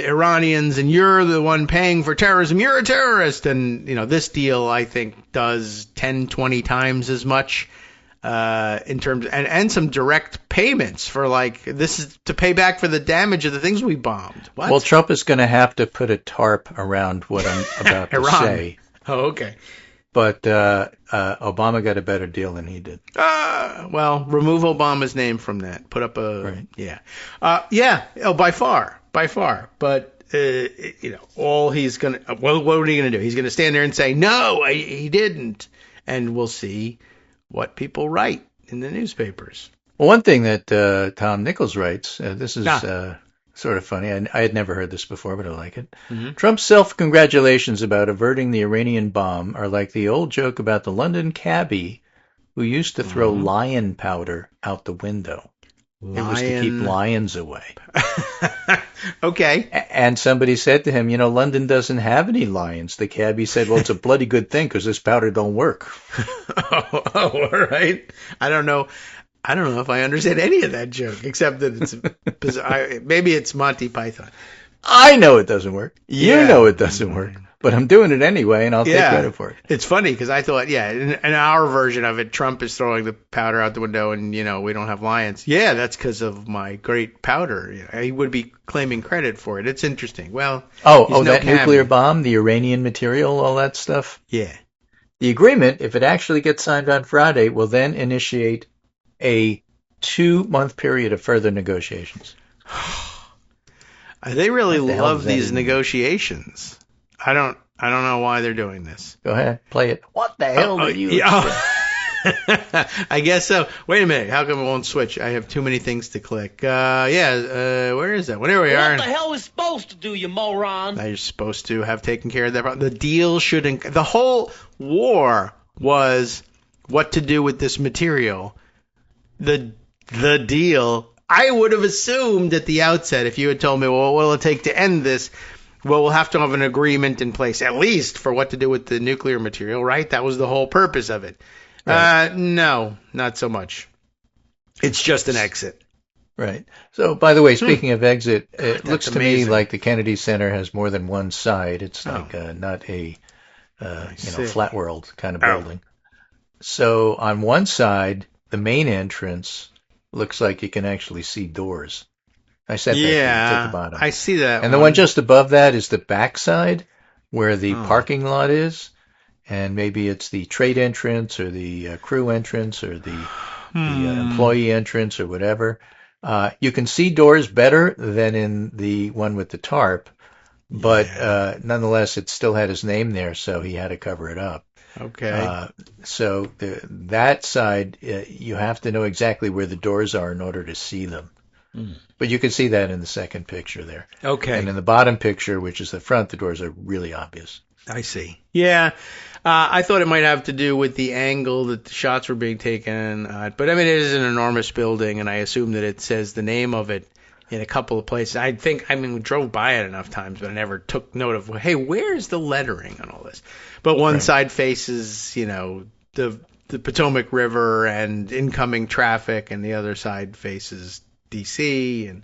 Iranians, and you're the one paying for terrorism, you're a terrorist. And, this deal, I think, does 10, 20 times as much in terms, and some direct payments for, like, this is to pay back for the damage of the things we bombed. What? Well, Trump is going to have to put a tarp around what I'm about to say. Oh, okay. But Obama got a better deal than he did. Well, remove Obama's name from that. Put up a by far. But all he's gonna. Well, what are you gonna do? He's gonna stand there and say, "No, he didn't," and we'll see what people write in the newspapers. Well, one thing that Tom Nichols writes. This is. Sort of funny. I had never heard this before, but I like it. Trump's self-congratulations about averting the Iranian bomb are like the old joke about the London cabbie who used to throw lion powder out the window. It was to keep lions away. Okay. And somebody said to him, London doesn't have any lions. The cabbie said, well, it's a bloody good thing because this powder don't work. Oh, all right. I don't know if I understand any of that joke, except that it's bizarre. Maybe it's Monty Python. I know it doesn't work. You know it doesn't work. but I'm doing it anyway, and I'll take credit for it. It's funny because I thought, in our version of it, Trump is throwing the powder out the window and, we don't have lions. Yeah, that's because of my great powder. He would be claiming credit for it. It's interesting. Well, that nuclear bomb, the Iranian material, all that stuff? Yeah. The agreement, if it actually gets signed on Friday, will then initiate a 2-month period of further negotiations. They really love these negotiations. I don't know why they're doing this. Go ahead, play it. What the hell do you? I guess so. Wait a minute. How come it won't switch? I have too many things to click. Where is that? Whenever we are. What the hell is supposed to do, you moron? You're supposed to have taken care of that problem. The deal shouldn't. The whole war was what to do with this material. The deal. I would have assumed at the outset, if you had told me, well, what will it take to end this? Well, we'll have to have an agreement in place, at least for what to do with the nuclear material, right? That was the whole purpose of it. Right. No, not so much. It's just an exit. Right. So, by the way, speaking of exit, it looks to me like the Kennedy Center has more than one side. It's like not a flat world kind of building. So, on one side, the main entrance looks like you can actually see doors. I said that at the bottom. I see that. And the one just above that is the back side where the parking lot is. And maybe it's the trade entrance or the crew entrance or the employee entrance or whatever. You can see doors better than in the one with the tarp, but nonetheless, it still had his name there, so he had to cover it up. Okay. So that side, you have to know exactly where the doors are in order to see them. But you can see that in the second picture there. Okay. And in the bottom picture, which is the front, the doors are really obvious. I see. Yeah. I thought it might have to do with the angle that the shots were being taken at. But, I mean, it is an enormous building, and I assume that it says the name of it in a couple of places. We drove by it enough times, but I never took note of, hey, where's the lettering on all this? But one side faces, the Potomac River and incoming traffic, and the other side faces D.C., and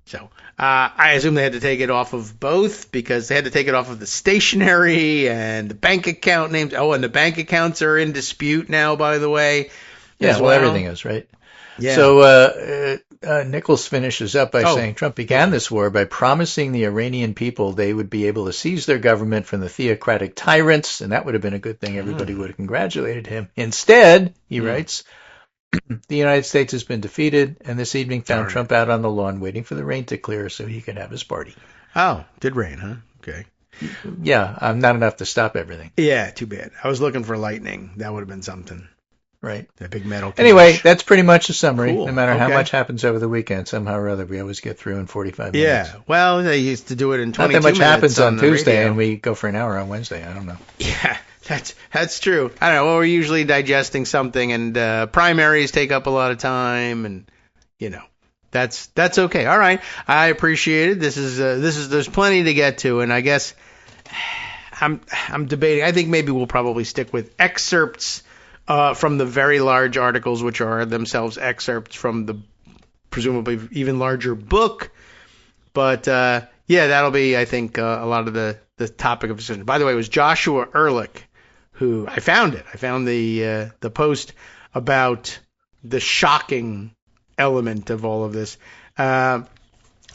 so I assume they had to take it off of both because they had to take it off of the stationery and the bank account names. Oh, and the bank accounts are in dispute now, by the way. Yeah, well, everything is, right? Yeah. So Nichols finishes up by saying Trump began this war by promising the Iranian people they would be able to seize their government from the theocratic tyrants, and that would have been a good thing. Everybody would have congratulated him. Instead, he writes, the United States has been defeated, and this evening found Trump out on the lawn waiting for the rain to clear so he could have his party. Oh, did rain, huh? Okay. Yeah, not enough to stop everything. Yeah, too bad. I was looking for lightning. That would have been something. Right. That big metal. Anyway, that's pretty much a summary. Cool. No matter how much happens over the weekend, somehow or other, we always get through in 45 minutes. Yeah. Well, they used to do it in 22 minutes. Not that much happens on Tuesday, radio. And we go for an hour on Wednesday. I don't know. Yeah, that's true. I don't know. Well, we're usually digesting something, and primaries take up a lot of time, and that's okay. All right, I appreciate it. This is there's plenty to get to, and I guess I'm debating. I think maybe we'll probably stick with excerpts from the very large articles, which are themselves excerpts from the presumably even larger book. But that'll be, I think, a lot of the topic of discussion. By the way, it was Joshua Ehrlich who I found it. I found the post about the shocking element of all of this, and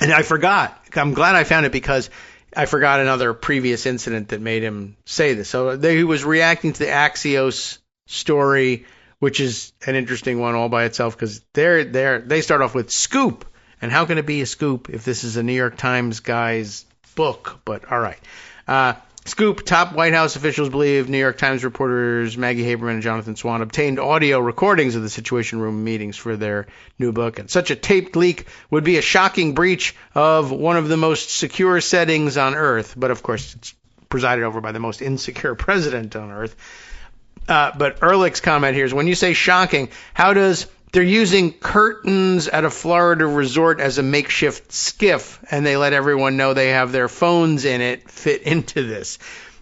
I forgot. I'm glad I found it because I forgot another previous incident that made him say this. So he was reacting to the Axios story, which is an interesting one all by itself because they start off with scoop. And how can it be a scoop if this is a New York Times guy's book? But all right. Scoop, top White House officials believe New York Times reporters Maggie Haberman and Jonathan Swan obtained audio recordings of the Situation Room meetings for their new book. And such a taped leak would be a shocking breach of one of the most secure settings on Earth. But, of course, it's presided over by the most insecure president on Earth. But Ehrlich's comment here is, when you say shocking, how does they're using curtains at a Florida resort as a makeshift skiff, and they let everyone know they have their phones in it fit into this?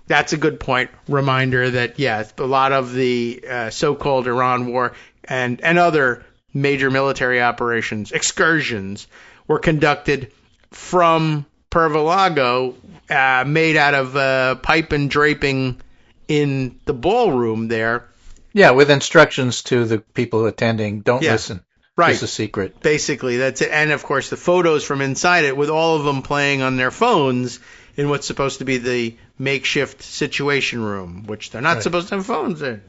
That's a good point. Reminder that, a lot of the so-called Iran war and other major military operations, excursions, were conducted from Pervalago made out of pipe and draping in the ballroom there. Yeah, with instructions to the people attending, don't listen. Right. It's a secret. Basically, that's it. And, of course, the photos from inside it with all of them playing on their phones in what's supposed to be the makeshift situation room, which they're not supposed to have phones in.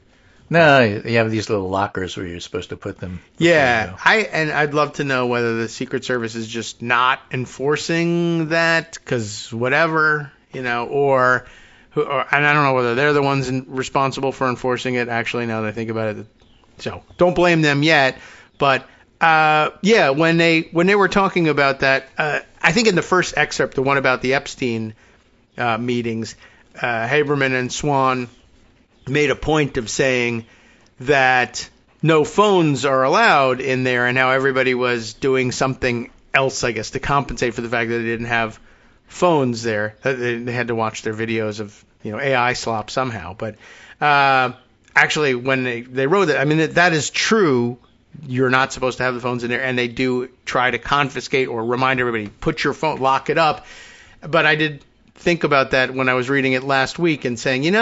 No, you have these little lockers where you're supposed to put them. Yeah, I'd love to know whether the Secret Service is just not enforcing that because whatever, and I don't know whether they're the ones responsible for enforcing it. Actually, now that I think about it, so don't blame them yet. But when they were talking about that, I think in the first excerpt, the one about the Epstein meetings, Haberman and Swan made a point of saying that no phones are allowed in there, and how everybody was doing something else, I guess, to compensate for the fact that they didn't have phones there. They had to watch their videos of AI slop somehow. But actually, when they wrote that, I mean that is true. You're not supposed to have the phones in there, and they do try to confiscate or remind everybody, put your phone, lock it up. But I did think about that when I was reading it last week and saying,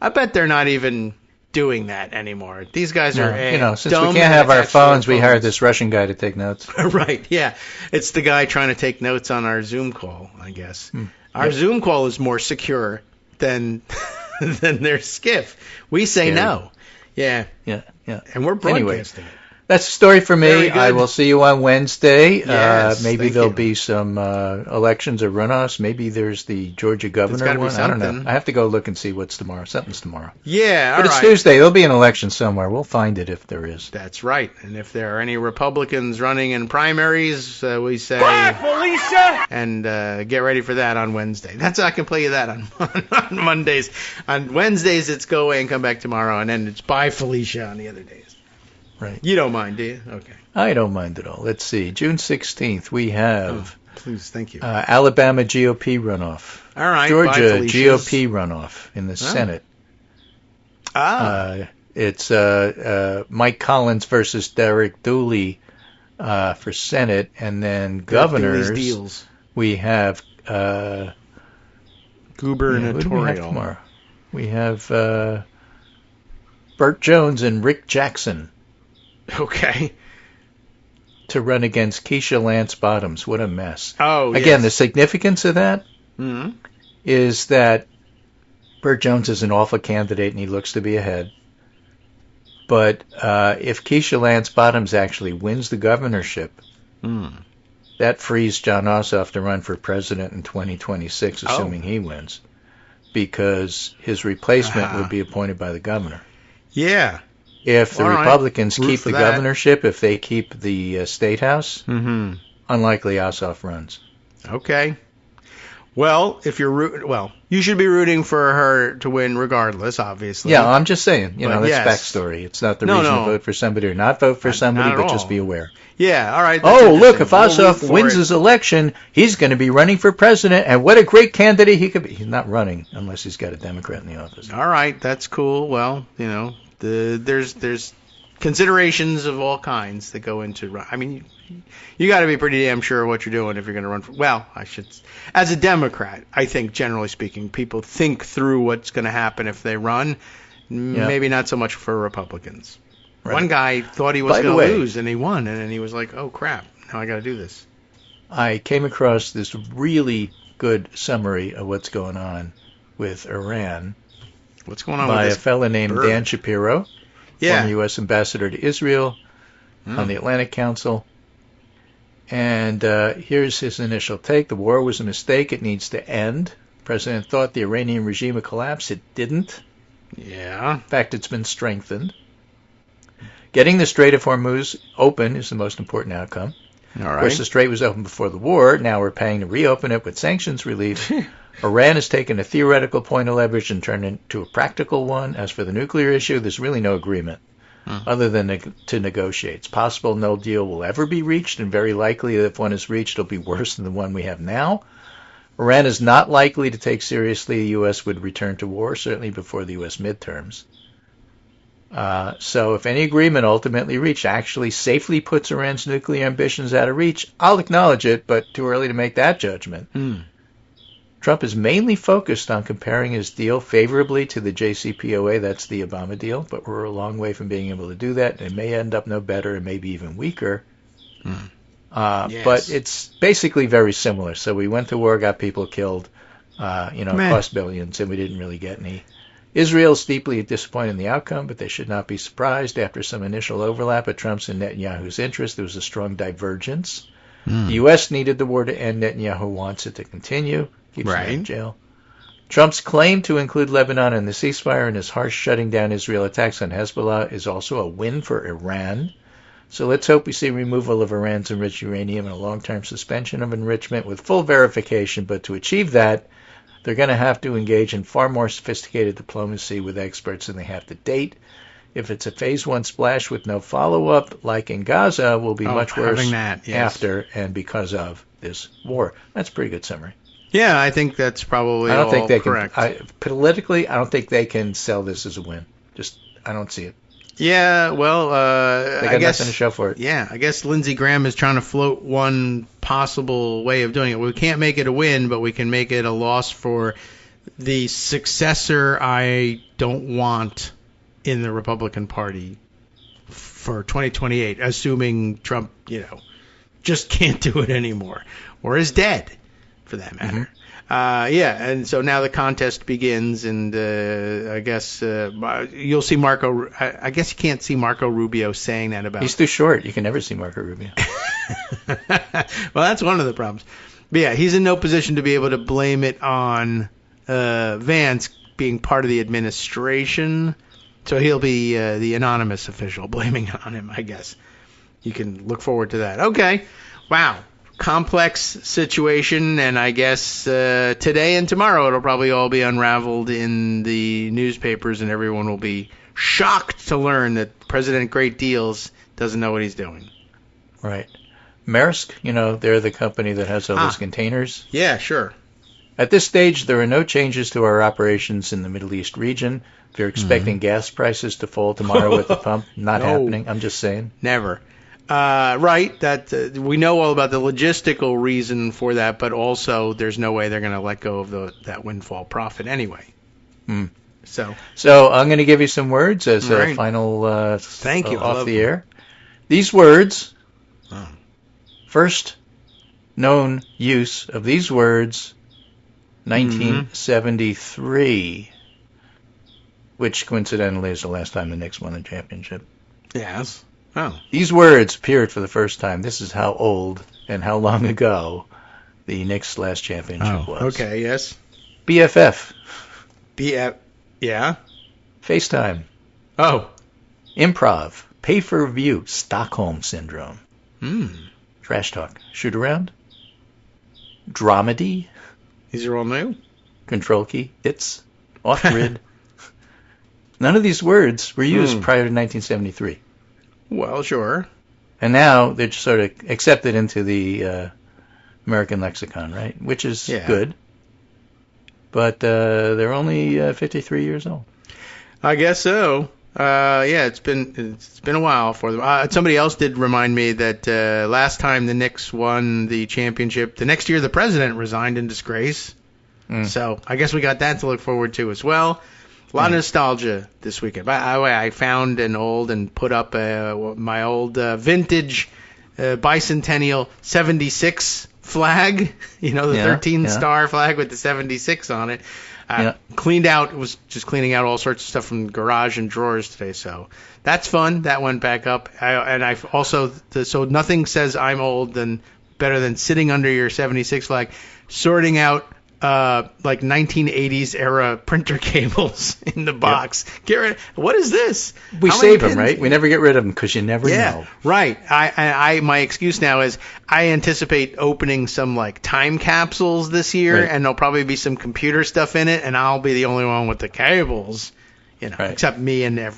I bet they're not even doing that anymore. These guys are since we can't have our phones, we hired this Russian guy to take notes. Right, yeah. It's the guy trying to take notes on our Zoom call, I guess. Our Zoom call is more secure than their skiff. We say no. Yeah. And we're broadcasting it. That's the story for me. I will see you on Wednesday. Yes, maybe there'll be some elections or runoffs. Maybe there's the Georgia governor one. I don't know. I have to go look and see what's tomorrow. Something's tomorrow. Yeah, but it's Tuesday. There'll be an election somewhere. We'll find it if there is. That's right. And if there are any Republicans running in primaries, we say... Quiet, Felicia! And get ready for that on Wednesday. I can play you that on Mondays. On Wednesdays, it's go away and come back tomorrow. And then it's bye, Felicia on the other days. Right. You don't mind, do you? Okay. I don't mind at all. Let's see. June 16th, we have... please, thank you. Alabama GOP runoff. All right. Georgia GOP runoff in the Senate. It's Mike Collins versus Derek Dooley for Senate. And then governors, we have... gubernatorial. We have Burt Jones and Rick Jackson. Okay. To run against Keisha Lance Bottoms. What a mess. Oh, Again, the significance of that is that Burt Jones is an awful candidate and he looks to be ahead. But if Keisha Lance Bottoms actually wins the governorship, that frees John Ossoff to run for president in 2026, assuming he wins, because his replacement would be appointed by the governor. Yeah. If the Republicans keep the governorship, if they keep the state house, unlikely Ossoff runs. Okay. Well, if you're you should be rooting for her to win regardless, obviously. Yeah, I'm just saying, that's backstory. It's not the reason to vote for somebody or not vote for somebody, but just be aware. Yeah, all right. Look, if Ossoff wins his election, he's going to be running for president, and what a great candidate he could be. He's not running unless he's got a Democrat in the office. All right, that's cool. Well, there's considerations of all kinds that go into. I mean, you got to be pretty damn sure what you're doing if you're going to run for. Well, as a Democrat, I think generally speaking, people think through what's going to happen if they run. Maybe not so much for Republicans. Right. One guy thought he was going to lose, and he won, and then he was like, "Oh crap! Now I got to do this." I came across this really good summary of what's going on with Iran. What's going on by with this a fellow named Dan Shapiro, former U.S. ambassador to Israel on the Atlantic Council. And here's his initial take. The war was a mistake. It needs to end. The president thought the Iranian regime would collapse. It didn't. Yeah. In fact, it's been strengthened. Getting the Strait of Hormuz open is the most important outcome. All right. Of course, the strait was open before the war. Now we're paying to reopen it with sanctions relief. Iran has taken a theoretical point of leverage and turned it into a practical one. As for the nuclear issue, there's really no agreement other than to negotiate. It's possible no deal will ever be reached, and very likely that if one is reached, it'll be worse than the one we have now. Iran is not likely to take seriously the U.S. would return to war, certainly before the U.S. midterms. So if any agreement ultimately reached actually safely puts Iran's nuclear ambitions out of reach, I'll acknowledge it, but too early to make that judgment. Trump is mainly focused on comparing his deal favorably to the JCPOA. That's the Obama deal, but we're a long way from being able to do that. It may end up no better and maybe even weaker. Yes. But it's basically very similar. So we went to war, got people killed, cost billions, and we didn't really get any. Israel's deeply disappointed in the outcome, but they should not be surprised. After some initial overlap at Trump's and Netanyahu's interests, there was a strong divergence. The U.S. needed the war to end. Netanyahu wants it to continue. Keeps him in jail. Trump's claim to include Lebanon in the ceasefire and his harsh shutting down Israel attacks on Hezbollah is also a win for Iran. So let's hope we see removal of Iran's enriched uranium and a long-term suspension of enrichment with full verification. But to achieve that, they're going to have to engage in far more sophisticated diplomacy with experts than they have to date. If it's a phase one splash with no follow-up, like in Gaza, will be much worse after and because of this war. That's a pretty good summary. Yeah, I think that's probably I don't think they correct. Politically, I don't think they can sell this as a win. I don't see it. Yeah, well, I guess nothing to show for it. Yeah, I guess Lindsey Graham is trying to float one possible way of doing it. We can't make it a win, but we can make it a loss for the successor I don't want in the Republican Party for 2028, assuming Trump, just can't do it anymore or is dead, for that matter. And so now the contest begins, and I guess you'll see Marco. I guess you can't see Marco Rubio saying that about. He's too short. You can never see Marco Rubio. Well, that's one of the problems. But yeah, he's in no position to be able to blame it on Vance being part of the administration. So he'll be the anonymous official blaming it on him, I guess. You can look forward to that. Okay. Wow. Complex situation, and I guess today and tomorrow it'll probably all be unraveled in the newspapers, and everyone will be shocked to learn that President Great Deals doesn't know what he's doing. Right. Maersk, they're the company that has all those containers. Yeah, sure. At this stage, there are no changes to our operations in the Middle East region. If you're expecting gas prices to fall tomorrow at the pump, not happening. I'm just saying. Never. Right, that we know all about the logistical reason for that, but also there's no way they're going to let go of that windfall profit anyway. So I'm going to give you some words as a final thank you off the air. These words, first known use of these words, 1973, which coincidentally is the last time the Knicks won the championship. Yes. Oh. These words appeared for the first time. This is how old and how long ago the Knicks' last championship was. Okay, yes. BFF. Yeah. FaceTime. Oh. Improv. Pay-per-view. Stockholm Syndrome. Trash talk. Shoot around. Dramedy. These are all new? Control key. Hits. Off-grid. None of these words were used prior to 1973. Well, sure. And now they're just sort of accepted into the American lexicon, right? Which is good. But they're only 53 years old. I guess so. It's been a while for them. Somebody else did remind me that last time the Knicks won the championship, the next year the president resigned in disgrace. So I guess we got that to look forward to as well. A lot of nostalgia this weekend. By the way, I found an old and put up my old vintage bicentennial 76 flag, the 13-star flag with the 76 on it. Cleaned out, was just cleaning out all sorts of stuff from the garage and drawers today, so that's fun. That went back up. I've also, so nothing says I'm old better than sitting under your 76 flag, sorting out like 1980s era printer cables in the box. Get rid. What is this? We save them, right? We never get rid of them because you never know. Right. I my excuse now is I anticipate opening some like time capsules this year, and there'll probably be some computer stuff in it, and I'll be the only one with the cables, except me and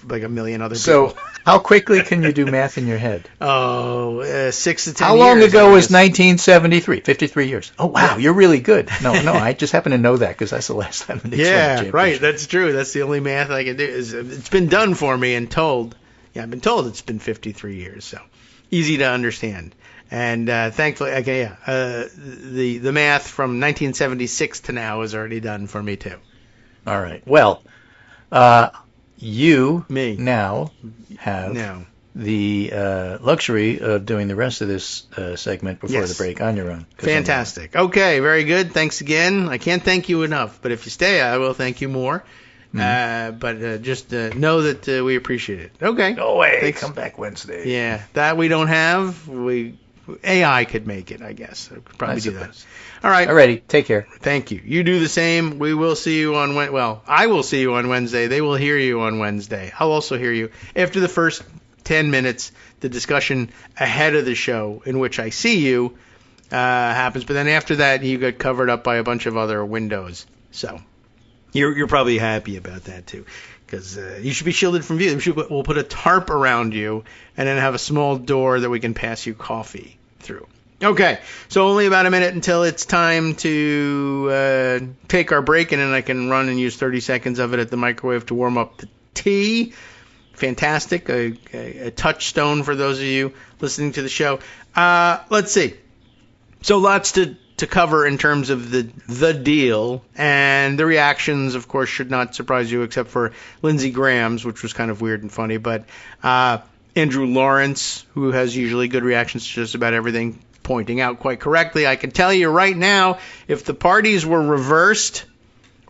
like a million other people. So how quickly can you do math in your head? 6 to 10 years. How long ago was 1973? 53 years. Oh, wow, you're really good. No, I just happen to know that because that's the last time the Knicks won the championship. Right, that's true. That's the only math I can do. It's been done for me and told. Yeah, I've been told it's been 53 years, so easy to understand. And thankfully, the math from 1976 to now is already done for me, too. All right. Well, you Me. now have the luxury of doing the rest of this segment before the break on your own. Fantastic. Okay, very good. Thanks again. I can't thank you enough, but if you stay, I will thank you more. But just know that we appreciate it. Okay. Go away. Thanks. Come back Wednesday. Yeah, that we don't have. AI could make it, I guess. I could probably do that. All right. Alrighty. Take care. Thank you. You do the same. We will see you on Wednesday. Well, I will see you on Wednesday. They will hear you on Wednesday. I'll also hear you after the first 10 minutes. The discussion ahead of the show in which I see you happens. But then after that, you get covered up by a bunch of other windows. So you're probably happy about that, too. Because you should be shielded from view. We'll put a tarp around you and then have a small door that we can pass you coffee through. Okay, so only about a minute until it's time to take our break, and then I can run and use 30 seconds of it at the microwave to warm up the tea. Fantastic, a touchstone for those of you listening to the show. Let's see. So lots to cover in terms of the deal, and the reactions, of course, should not surprise you, except for Lindsey Graham's, which was kind of weird and funny. But Andrew Lawrence, who has usually good reactions to just about everything, pointing out quite correctly, I can tell you right now, if the parties were reversed,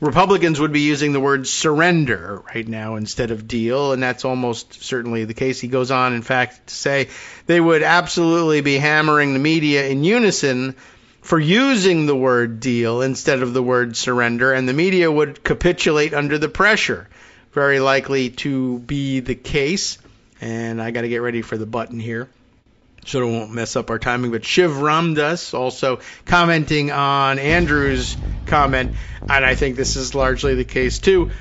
Republicans would be using the word surrender right now instead of deal, and that's almost certainly the case. He goes on, in fact, to say they would absolutely be hammering the media in unison for using the word deal instead of the word surrender, and the media would capitulate under the pressure. Very likely to be the case, and I got to get ready for the button here so it won't mess up our timing. But Shiv Ramdas also commenting on Andrew's comment, and I think this is largely the case too.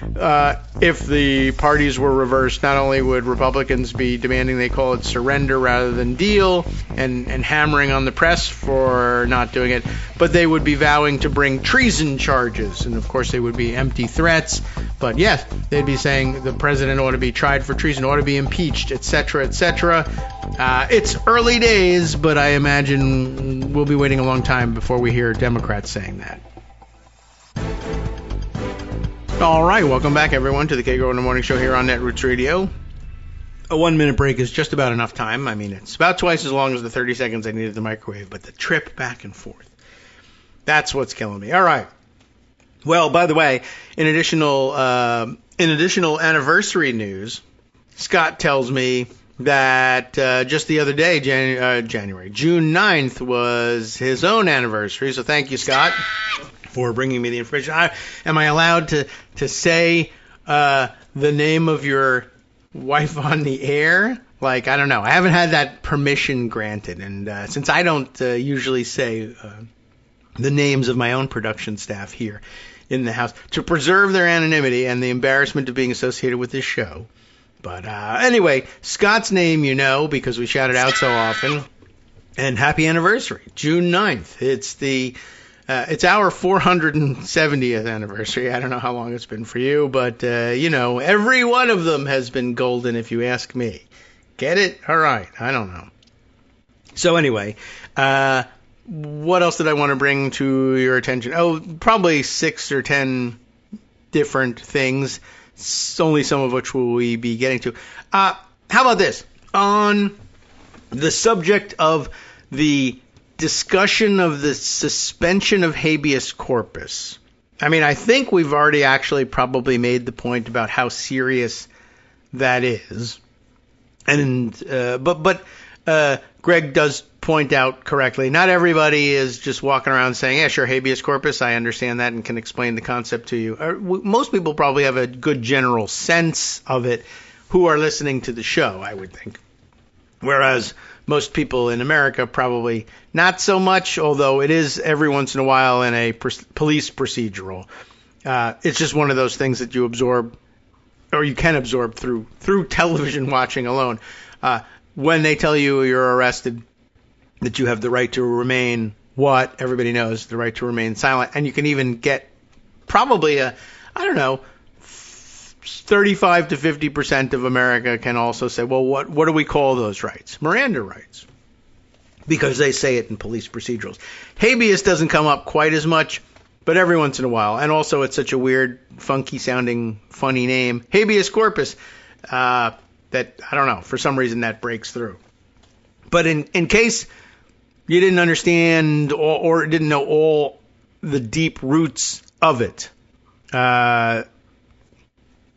If the parties were reversed, not only would Republicans be demanding they call it surrender rather than deal, and hammering on the press for not doing it, but they would be vowing to bring treason charges, and of course they would be empty threats. But yes, they'd be saying the president ought to be tried for treason, ought to be impeached, etc., etc. It's early days, but I imagine we'll be waiting a long time before we hear Democrats saying that. All right, welcome back, everyone, to the Kagro in the Morning Show here on Netroots Radio. A 1-minute break is just about enough time. I mean, it's about twice as long as the 30 seconds I needed the microwave, but the trip back and forth, that's what's killing me. All right. Well, by the way, in additional anniversary news, Scott tells me that just the other day, June 9th, was his own anniversary. So thank you, Scott, for bringing me the information. Am I allowed to say the name of your wife on the air? Like, I don't know. I haven't had that permission granted. And since I don't usually say the names of my own production staff here in the house, to preserve their anonymity and the embarrassment of being associated with this show. But anyway, Scott's name you know because we shout it out so often. And happy anniversary, June 9th. It's our 470th anniversary. I don't know how long it's been for you, but every one of them has been golden if you ask me. Get it? All right. I don't know. So anyway, what else did I want to bring to your attention? Oh, probably 6 or 10 different things, only some of which will we be getting to. How about this? On the subject of the discussion of the suspension of habeas corpus, I mean, I think we've already actually probably made the point about how serious that is. And but Greg does point out correctly, not everybody is just walking around saying, yeah, sure, habeas corpus, I understand that and can explain the concept to you. Most people probably have a good general sense of it who are listening to the show, I would think. Whereas most people in America probably not so much, although it is every once in a while in a police procedural. It's just one of those things that you absorb, or you can absorb through television watching alone. When they tell you you're arrested, that you have the right to remain what? Everybody knows, the right to remain silent. And you can even get probably 35 to 50% of America can also say, well, what do we call those rights? Miranda rights. because they say it in police procedurals. Habeas doesn't come up quite as much, but every once in a while. And also it's such a weird, funky-sounding, funny name. Habeas Corpus, that, I don't know, for some reason that breaks through. But in case you didn't understand or didn't know all the deep roots of it,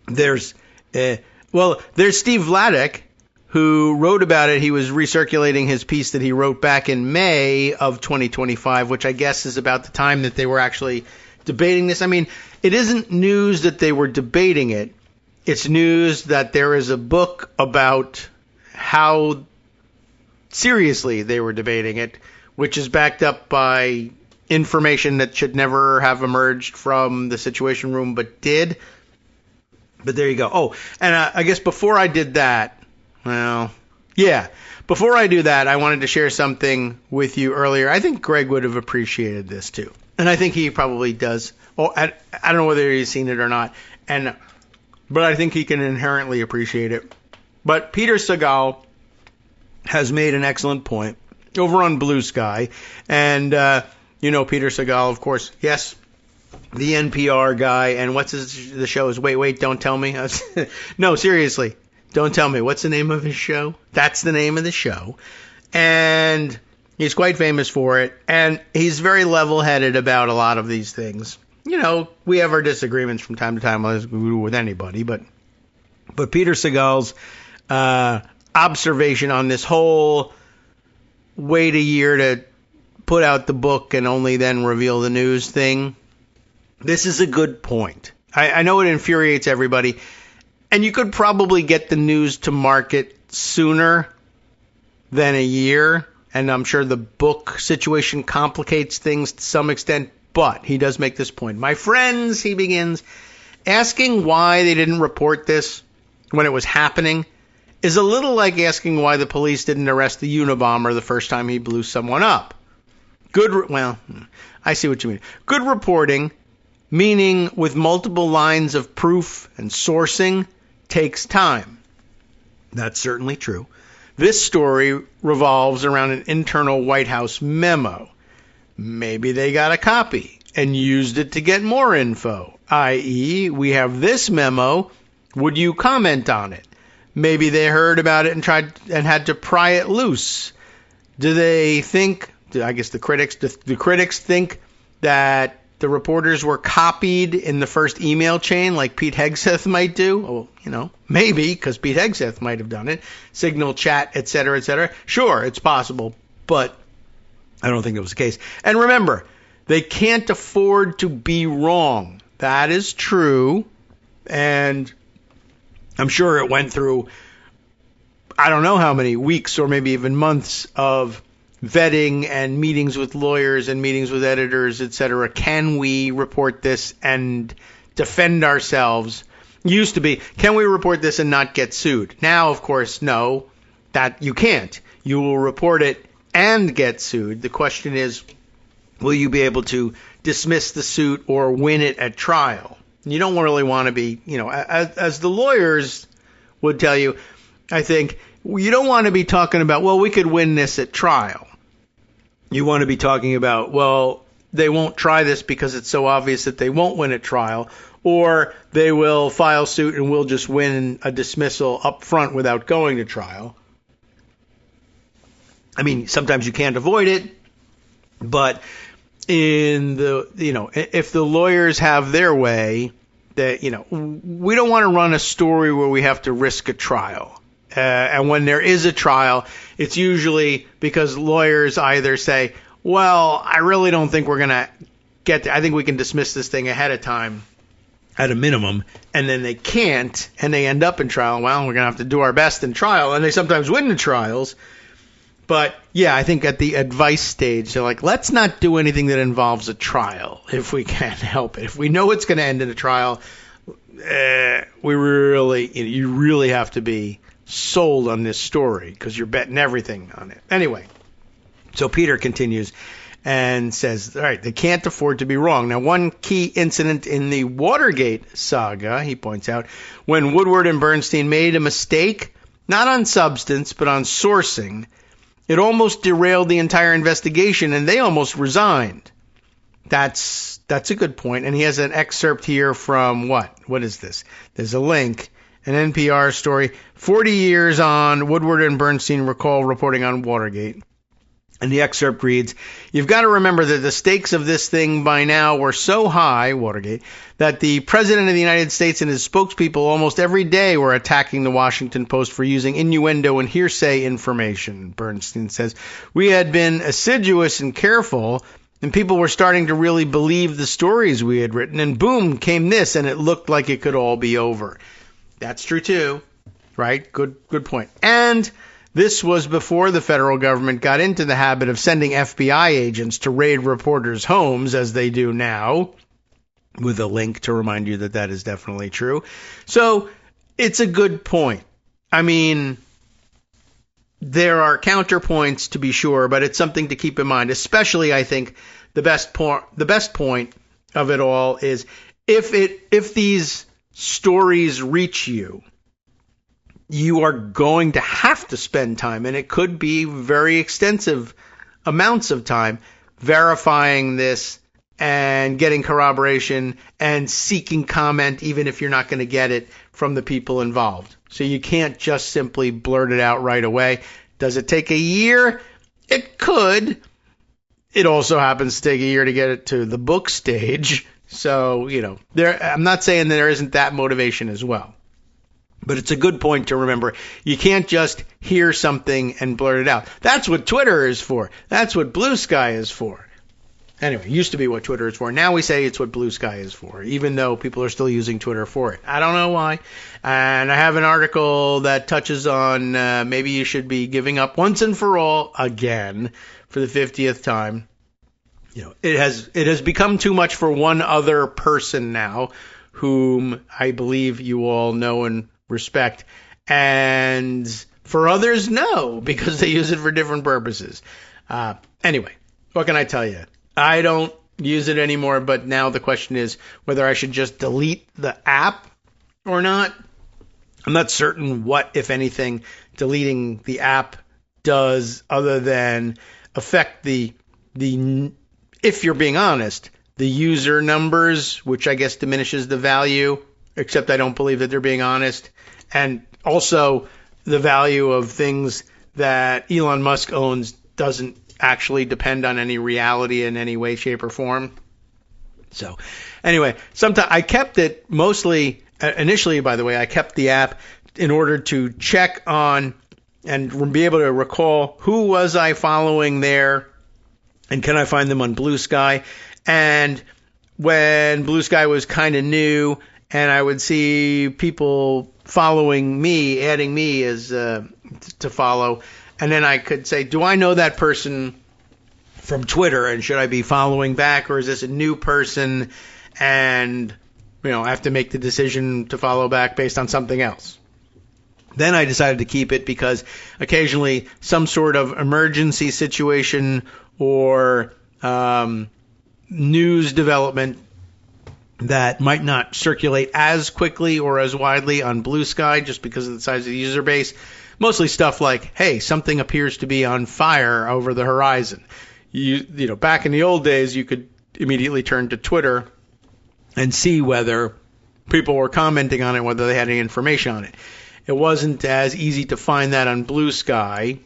there's Steve Vladek, who wrote about it. He was recirculating his piece that he wrote back in May of 2025, which I guess is about the time that they were actually debating this. I mean, it isn't news that they were debating it. It's news that there is a book about how seriously they were debating it, which is backed up by information that should never have emerged from the Situation Room, but did. But there you go. Oh, and I guess before I did that, before I do that, I wanted to share something with you earlier. I think Greg would have appreciated this too, and I think he probably does. Oh, I don't know whether he's seen it or not, but I think he can inherently appreciate it. But Peter Sagal has made an excellent point over on Blue Sky, and Peter Sagal, of course, yes, the NPR guy, and the show is Wait, Don't Tell Me. No, seriously. Don't tell me. What's the name of his show? That's the name of the show. And he's quite famous for it. And he's very level-headed about a lot of these things. We have our disagreements from time to time, as we do with anybody. But Peter Sagal's observation on this whole wait a year to put out the book and only then reveal the news thing, this is a good point. I know it infuriates everybody. And you could probably get the news to market sooner than a year. And I'm sure the book situation complicates things to some extent. But he does make this point. My friends, he begins, asking why they didn't report this when it was happening is a little like asking why the police didn't arrest the Unabomber the first time he blew someone up. I see what you mean. Good reporting, meaning with multiple lines of proof and sourcing, takes time. That's certainly true. This story revolves around an internal White House memo. Maybe they got a copy and used it to get more info, i.e., we have this memo. Would you comment on it? Maybe they heard about it and had to pry it loose. Do they think, I guess the critics think that the reporters were copied in the first email chain like Pete Hegseth might do? Oh, maybe, because Pete Hegseth might have done it. Signal, chat, etc., etc. Sure, it's possible, but I don't think it was the case. And remember, they can't afford to be wrong. That is true. And I'm sure it went through, I don't know how many weeks or maybe even months of vetting and meetings with lawyers and meetings with editors, etc. Can we report this and defend ourselves? Used to be, can we report this and not get sued? Now, of course, no, that you can't. You will report it and get sued. The question is, will you be able to dismiss the suit or win it at trial? You don't really want to be, as the lawyers would tell you, I think, you don't want to be talking about, well, we could win this at trial. You want to be talking about, well, they won't try this because it's so obvious that they won't win at trial, or they will file suit and we'll just win a dismissal up front without going to trial. I mean, sometimes you can't avoid it, but if the lawyers have their way, that we don't want to run a story where we have to risk a trial. And when there is a trial, it's usually because lawyers either say, well, I really don't think we're going to get there. I think we can dismiss this thing ahead of time at a minimum. And then they can't, and they end up in trial. Well, we're going to have to do our best in trial. And they sometimes win the trials. But, yeah, I think at the advice stage, they're like, let's not do anything that involves a trial if we can help it. If we know it's going to end in a trial, you really have to be sold on this story because you're betting everything on it. Anyway, so Peter continues and says, all right, they can't afford to be wrong. Now, one key incident in the Watergate saga, he points out, when Woodward and Bernstein made a mistake, not on substance, but on sourcing, It almost derailed the entire investigation, and they almost resigned. That's a good point. And he has an excerpt here from what? What is this? There's a link, an NPR story. 40 years on, Woodward and Bernstein recall reporting on Watergate. And the excerpt reads, "You've got to remember that the stakes of this thing by now were so high, Watergate, that the President of the United States and his spokespeople almost every day were attacking the Washington Post for using innuendo and hearsay information," Bernstein says. "We had been assiduous and careful, and people were starting to really believe the stories we had written, and boom, came this, and it looked like it could all be over." That's true, too, right? Good point. And this was before the federal government got into the habit of sending FBI agents to raid reporters' homes, as they do now, with a link to remind you that that is definitely true. So it's a good point. I mean, there are counterpoints, to be sure, but it's something to keep in mind. Especially, I think, the best point of it all is if these stories reach you, you are going to have to spend time, and it could be very extensive amounts of time, verifying this and getting corroboration and seeking comment, even if you're not going to get it from the people involved. So you can't just simply blurt it out right away. Does it take a year? It could. It also happens to take a year to get it to the book stage. So, I'm not saying that there isn't that motivation as well. But it's a good point to remember. You can't just hear something and blurt it out. That's what Twitter is for. That's what Blue Sky is for. Anyway, it used to be what Twitter is for. Now we say it's what Blue Sky is for, even though people are still using Twitter for it. I don't know why. And I have an article that touches on maybe you should be giving up once and for all again for the 50th time. It has become too much for one other person now, whom I believe you all know and respect, and for others, no, because they use it for different purposes. Anyway, what can I tell you? I don't use it anymore, but now the question is whether I should just delete the app or not. I'm not certain what, if anything, deleting the app does other than affect the if you're being honest, the user numbers, which I guess diminishes the value, except I don't believe that they're being honest. And also the value of things that Elon Musk owns doesn't actually depend on any reality in any way, shape, or form. So anyway, sometimes I kept it mostly, initially, by the way, I kept the app in order to check on and be able to recall who was I following there and can I find them on Blue Sky. And when Blue Sky was kind of new and I would see people following me, adding me as to follow, and then I could say, do I know that person from Twitter, and should I be following back, or is this a new person, and I have to make the decision to follow back based on something else. Then I decided to keep it because occasionally some sort of emergency situation or news development that might not circulate as quickly or as widely on Blue Sky just because of the size of the user base. Mostly stuff like, hey, something appears to be on fire over the horizon. Back in the old days, you could immediately turn to Twitter and see whether people were commenting on it, whether they had any information on it. It wasn't as easy to find that on Blue Sky,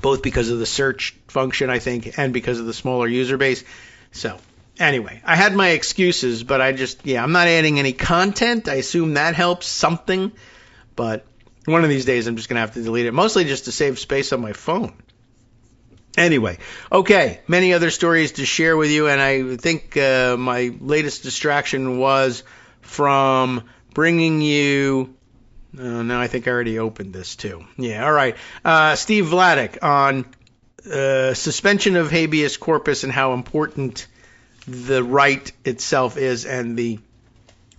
both because of the search function, I think, and because of the smaller user base. So anyway, I had my excuses, but I'm not adding any content. I assume that helps something, but one of these days I'm just going to have to delete it, mostly just to save space on my phone. Anyway, okay, many other stories to share with you, and I think my latest distraction was from bringing you... no, I think I already opened this too. Yeah, all right. Steve Vladeck on suspension of habeas corpus and how important the right itself is and the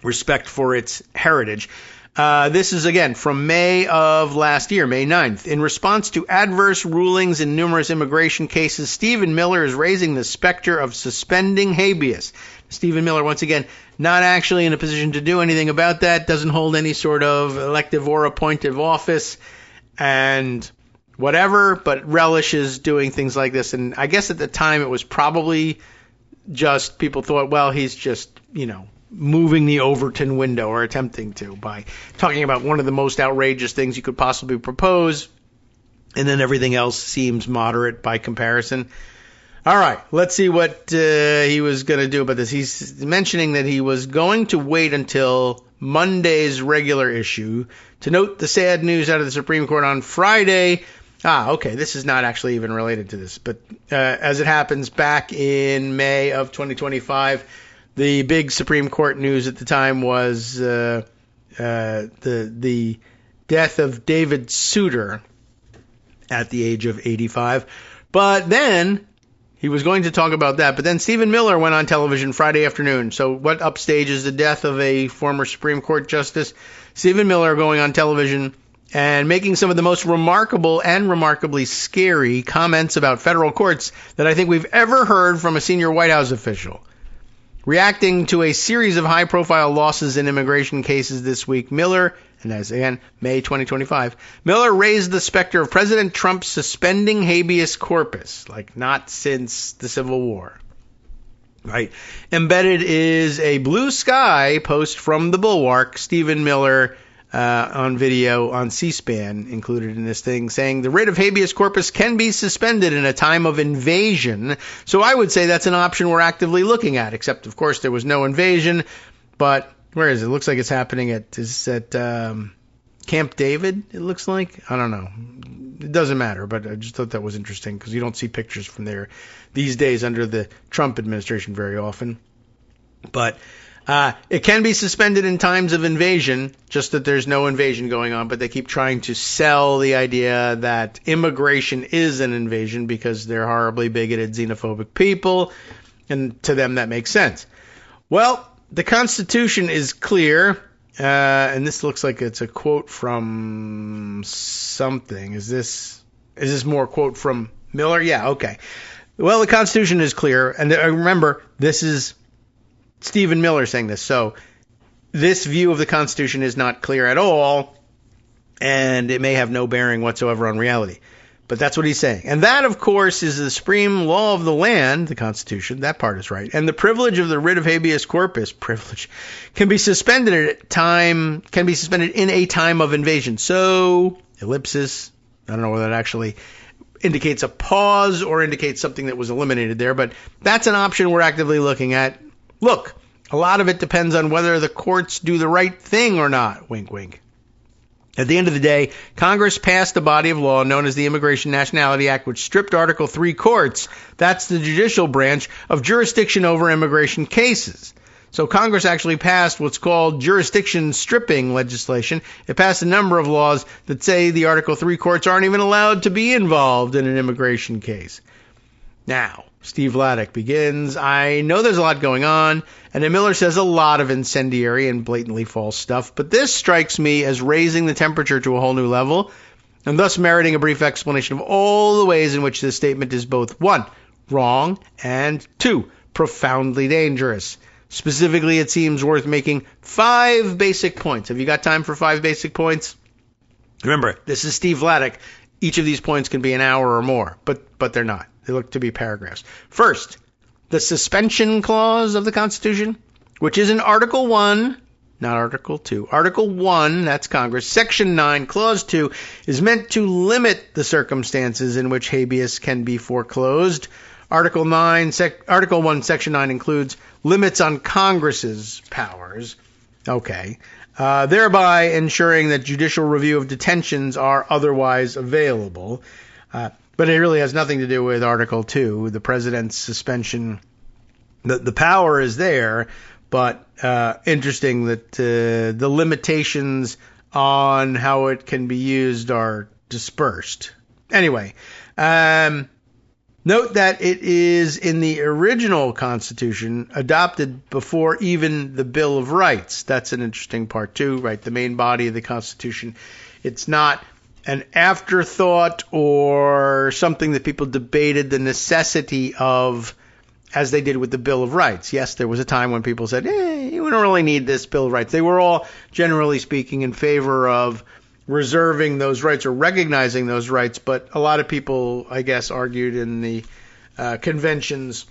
respect for its heritage. This is, again, from May of last year, May 9th. In response to adverse rulings in numerous immigration cases, Stephen Miller is raising the specter of suspending habeas. Stephen Miller, once again, not actually in a position to do anything about that, doesn't hold any sort of elective or appointive office, and whatever, but relishes doing things like this. And I guess at the time it was probably just people thought, well, he's just, moving the Overton window, or attempting to, by talking about one of the most outrageous things you could possibly propose, and then everything else seems moderate by comparison. All right, let's see what he was going to do about this. He's mentioning that he was going to wait until Monday's regular issue to note the sad news out of the Supreme Court on Friday. Okay, this is not actually even related to this, but as it happens, back in May of 2025, the big Supreme Court news at the time was the death of David Souter at the age of 85. But then he was going to talk about that. But then Stephen Miller went on television Friday afternoon. So what upstages the death of a former Supreme Court justice? Stephen Miller going on television and making some of the most remarkable and remarkably scary comments about federal courts that I think we've ever heard from a senior White House official. Reacting to a series of high-profile losses in immigration cases this week, Miller, and as again, May 2025, Miller raised the specter of President Trump suspending habeas corpus, like not since the Civil War. Right? Embedded is a blue sky post from the Bulwark, Stephen Miller, on video on C-SPAN, included in this thing, saying the writ of habeas corpus can be suspended in a time of invasion. So I would say that's an option we're actively looking at, except, of course, there was no invasion. But where is it? It looks like it's happening at Camp David, it looks like. I don't know. It doesn't matter, but I just thought that was interesting because you don't see pictures from there these days under the Trump administration very often. But it can be suspended in times of invasion, just that there's no invasion going on, but they keep trying to sell the idea that immigration is an invasion because they're horribly bigoted, xenophobic people, and to them that makes sense. Well, the Constitution is clear, and this looks like it's a quote from something. Is this more a quote from Miller? Yeah, okay. Well, the Constitution is clear, and remember, this is Stephen Miller saying this. So this view of the Constitution is not clear at all, and it may have no bearing whatsoever on reality. But that's what he's saying. And that, of course, is the supreme law of the land, the Constitution. That part is right. And the privilege of the writ of habeas corpus, can be suspended in a time of invasion. So, ellipsis, I don't know whether that actually indicates a pause or indicates something that was eliminated there, but that's an option we're actively looking at. Look, a lot of it depends on whether the courts do the right thing or not. Wink, wink. At the end of the day, Congress passed a body of law known as the Immigration Nationality Act, which stripped Article III courts, that's the judicial branch, of jurisdiction over immigration cases. So Congress actually passed what's called jurisdiction stripping legislation. It passed a number of laws that say the Article III courts aren't even allowed to be involved in an immigration case. Now, Steve Vladeck begins, I know there's a lot going on, and then Miller says a lot of incendiary and blatantly false stuff, but this strikes me as raising the temperature to a whole new level, and thus meriting a brief explanation of all the ways in which this statement is both, 1, wrong, and 2, profoundly dangerous. Specifically, it seems worth making 5 basic points. Have you got time for 5 basic points? Remember, this is Steve Vladeck. Each of these points can be an hour or more, but they're not. They look to be paragraphs. First, the suspension clause of the Constitution, which is in Article 1, not Article 2. Article 1, that's Congress. Section 9, Clause 2, is meant to limit the circumstances in which habeas can be foreclosed. Article 1, Section 9 includes limits on Congress's powers. Okay. Thereby ensuring that judicial review of detentions are otherwise available. But it really has nothing to do with Article 2, the president's suspension. The power is there, but interesting that the limitations on how it can be used are dispersed. Anyway, note that it is in the original Constitution adopted before even the Bill of Rights. That's an interesting part too, right? The main body of the Constitution. It's not an afterthought or something that people debated the necessity of, as they did with the Bill of Rights. Yes, there was a time when people said, we don't really need this Bill of Rights. They were all, generally speaking, in favor of reserving those rights or recognizing those rights, but a lot of people, I guess, argued in the conventions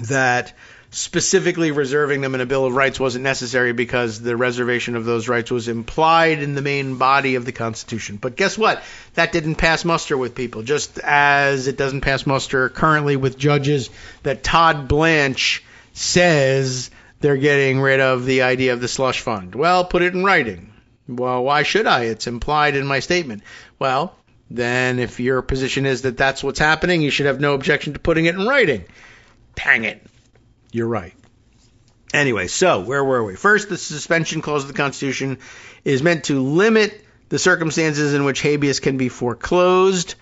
that specifically reserving them in a Bill of Rights wasn't necessary because the reservation of those rights was implied in the main body of the Constitution. But guess what? That didn't pass muster with people, just as it doesn't pass muster currently with judges that Todd Blanche says they're getting rid of the idea of the slush fund. Well, put it in writing. Well, why should I? It's implied in my statement. Well, then if your position is that that's what's happening, you should have no objection to putting it in writing. Dang it. You're right. Anyway, so where were we? First, the suspension clause of the Constitution is meant to limit the circumstances in which habeas can be foreclosed,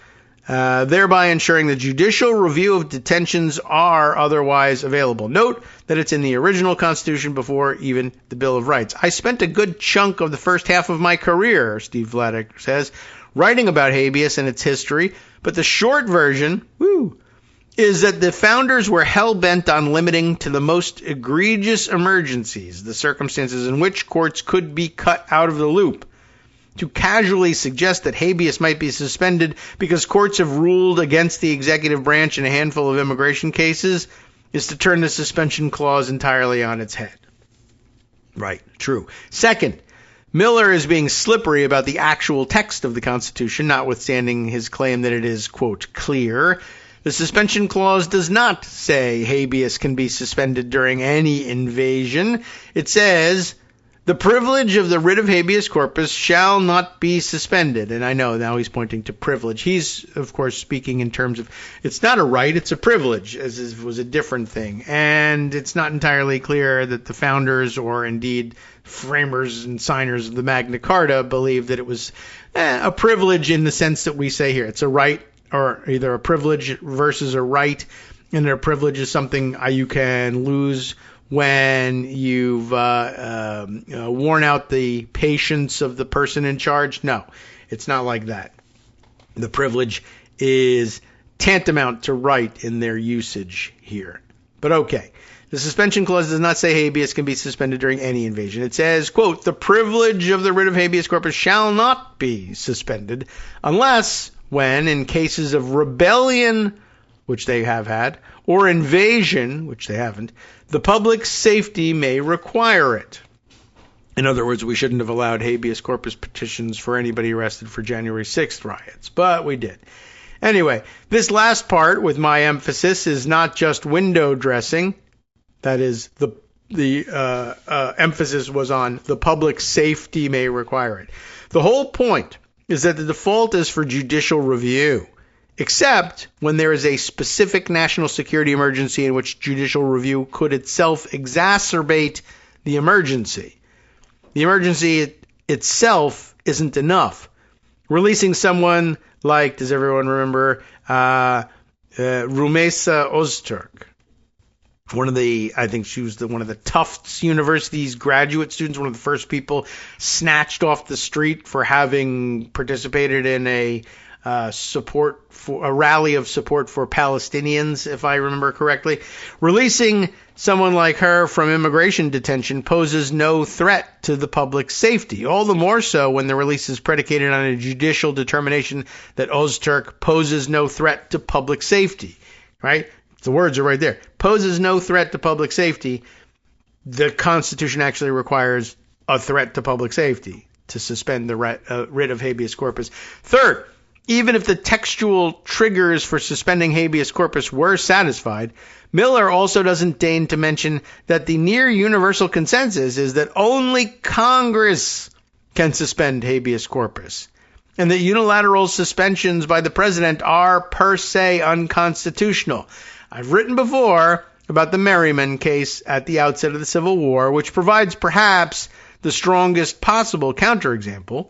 thereby ensuring that judicial review of detentions are otherwise available. Note that it's in the original Constitution before even the Bill of Rights. I spent a good chunk of the first half of my career, Steve Vladeck says, writing about habeas and its history, but the short version, is that the founders were hell-bent on limiting to the most egregious emergencies the circumstances in which courts could be cut out of the loop. To casually suggest that habeas might be suspended because courts have ruled against the executive branch in a handful of immigration cases is to turn the suspension clause entirely on its head. Right, true. Second, Miller is being slippery about the actual text of the Constitution, notwithstanding his claim that it is, quote, clear. The suspension clause does not say habeas can be suspended during any invasion. It says the privilege of the writ of habeas corpus shall not be suspended. And I know now he's pointing to privilege. He's, of course, speaking in terms of it's not a right, it's a privilege, as it was a different thing. And it's not entirely clear that the founders or indeed framers and signers of the Magna Carta believed that it was a privilege in the sense that we say here. It's a right, or either a privilege versus a right, and a privilege is something you can lose when you've worn out the patience of the person in charge. No, it's not like that. The privilege is tantamount to right in their usage here. But okay, the suspension clause does not say habeas can be suspended during any invasion. It says, quote, the privilege of the writ of habeas corpus shall not be suspended unless when, in cases of rebellion, which they have had, or invasion, which they haven't, the public safety may require it. In other words, we shouldn't have allowed habeas corpus petitions for anybody arrested for January 6th riots, but we did. Anyway, this last part with my emphasis is not just window dressing. That is, the emphasis was on the public safety may require it. The whole point is that the default is for judicial review, except when there is a specific national security emergency in which judicial review could itself exacerbate the emergency. The emergency itself isn't enough. Releasing someone like, does everyone remember, Rumeysa Öztürk? I think she was one of the Tufts University's graduate students, one of the first people snatched off the street for having participated in a rally of support for Palestinians, if I remember correctly. Releasing someone like her from immigration detention poses no threat to the public safety, all the more so when the release is predicated on a judicial determination that Öztürk poses no threat to public safety, right? The words are right there. Poses no threat to public safety. The Constitution actually requires a threat to public safety to suspend the writ of habeas corpus. Third, even if the textual triggers for suspending habeas corpus were satisfied, Miller also doesn't deign to mention that the near universal consensus is that only Congress can suspend habeas corpus, and that unilateral suspensions by the president are per se unconstitutional. I've written before about the Merryman case at the outset of the Civil War, which provides perhaps the strongest possible counterexample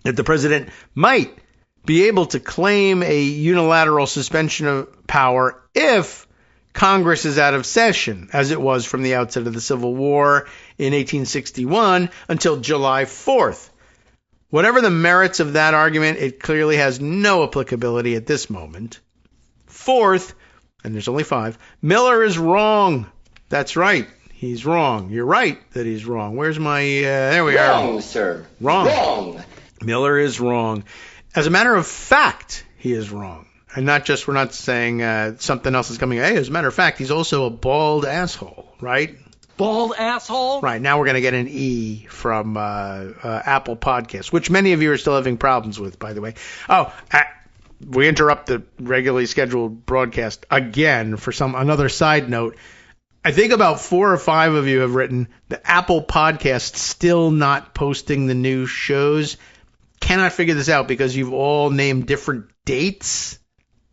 that the president might be able to claim a unilateral suspension of power if Congress is out of session, as it was from the outset of the Civil War in 1861 until July 4th. Whatever the merits of that argument, it clearly has no applicability at this moment. Fourth, and there's only 5, Miller is wrong. That's right. He's wrong. You're right that he's wrong. Where's my... there we are. Wrong, sir. Wrong. Wrong. Miller is wrong. As a matter of fact, he is wrong. And we're not saying something else is coming. Hey, as a matter of fact, he's also a bald asshole, right? Bald asshole? Right. Now we're going to get an E from Apple Podcasts, which many of you are still having problems with, by the way. We interrupt the regularly scheduled broadcast again for another side note. I think about 4 or 5 of you have written the Apple Podcast still not posting the new shows. Cannot figure this out because you've all named different dates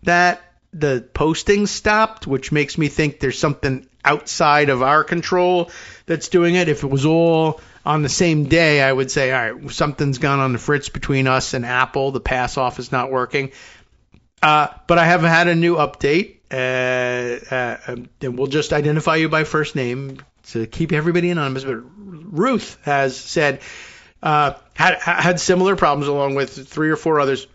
that the posting stopped, which makes me think there's something outside of our control that's doing it. If it was all on the same day, I would say, all right, something's gone on the fritz between us and Apple. The pass off is not working. But I have had a new update. And we'll just identify you by first name to keep everybody anonymous. But Ruth has said, had similar problems along with 3 or 4 others.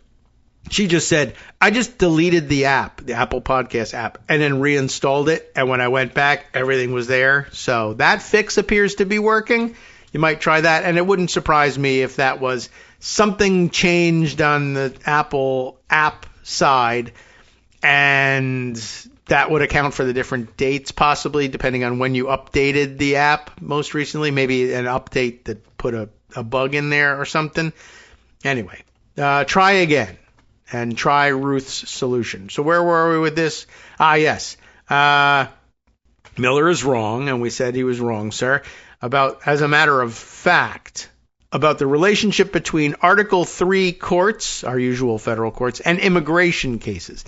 She just said, I just deleted the app, the Apple Podcast app, and then reinstalled it. And when I went back, everything was there. So that fix appears to be working. You might try that. And it wouldn't surprise me if that was something changed on the Apple app side. And that would account for the different dates, possibly, depending on when you updated the app most recently. Maybe an update that put a bug in there or something. Anyway, try again and try Ruth's solution. So where were we with this? Yes. Miller is wrong, and we said he was wrong, sir, as a matter of fact, about the relationship between Article 3 courts, our usual federal courts, and immigration cases.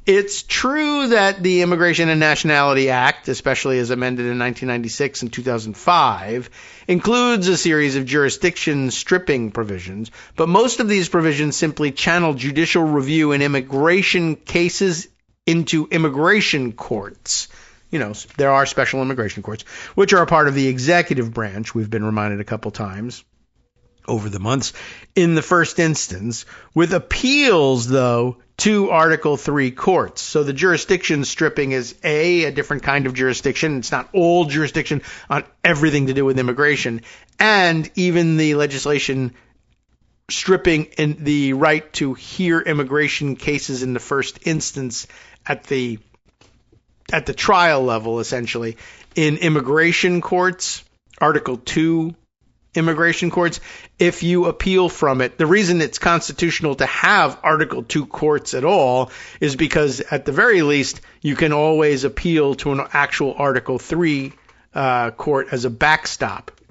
It's true that the Immigration and Nationality Act, especially as amended in 1996 and 2005, includes a series of jurisdiction stripping provisions, but most of these provisions simply channel judicial review in immigration cases into immigration courts. You know, there are special immigration courts, which are a part of the executive branch, we've been reminded a couple times over the months, in the first instance, with appeals, though, to Article 3 courts. So the jurisdiction stripping is a different kind of jurisdiction. It's not all jurisdiction on everything to do with immigration. And even the legislation stripping in the right to hear immigration cases in the first instance at the trial level, essentially, in immigration courts, Article 2 immigration courts, if you appeal from it. The reason it's constitutional to have Article 2 courts at all is because, at the very least, you can always appeal to an actual Article 3 court as a backstop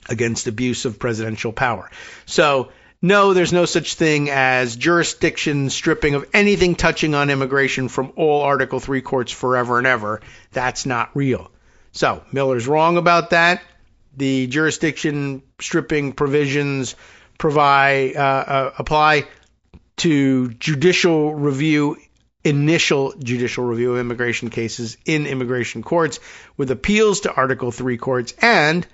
against abuse of presidential power. So, no, there's no such thing as jurisdiction stripping of anything touching on immigration from all Article 3 courts forever and ever. That's not real. So, Miller's wrong about that. The jurisdiction stripping provisions apply to judicial review, initial judicial review of immigration cases in immigration courts, with appeals to Article 3 courts. And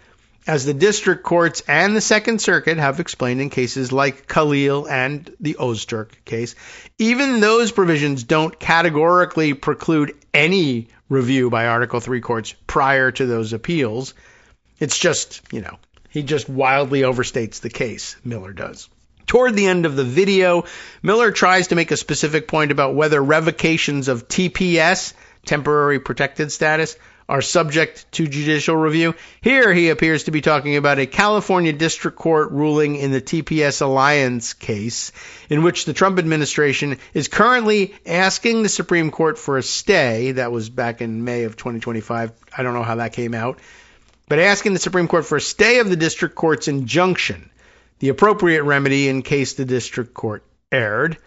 as the district courts and the Second Circuit have explained in cases like Khalil and the Ozturk case, even those provisions don't categorically preclude any review by Article 3 courts prior to those appeals. It's just, he just wildly overstates the case, Miller does. Toward the end of the video, Miller tries to make a specific point about whether revocations of TPS, temporary protected status, are subject to judicial review. Here he appears to be talking about a California district court ruling in the TPS Alliance case, in which the Trump administration is currently asking the Supreme Court for a stay. That was back in May of 2025. I don't know how that came out. But asking the Supreme Court for a stay of the district court's injunction, the appropriate remedy in case the district court erred.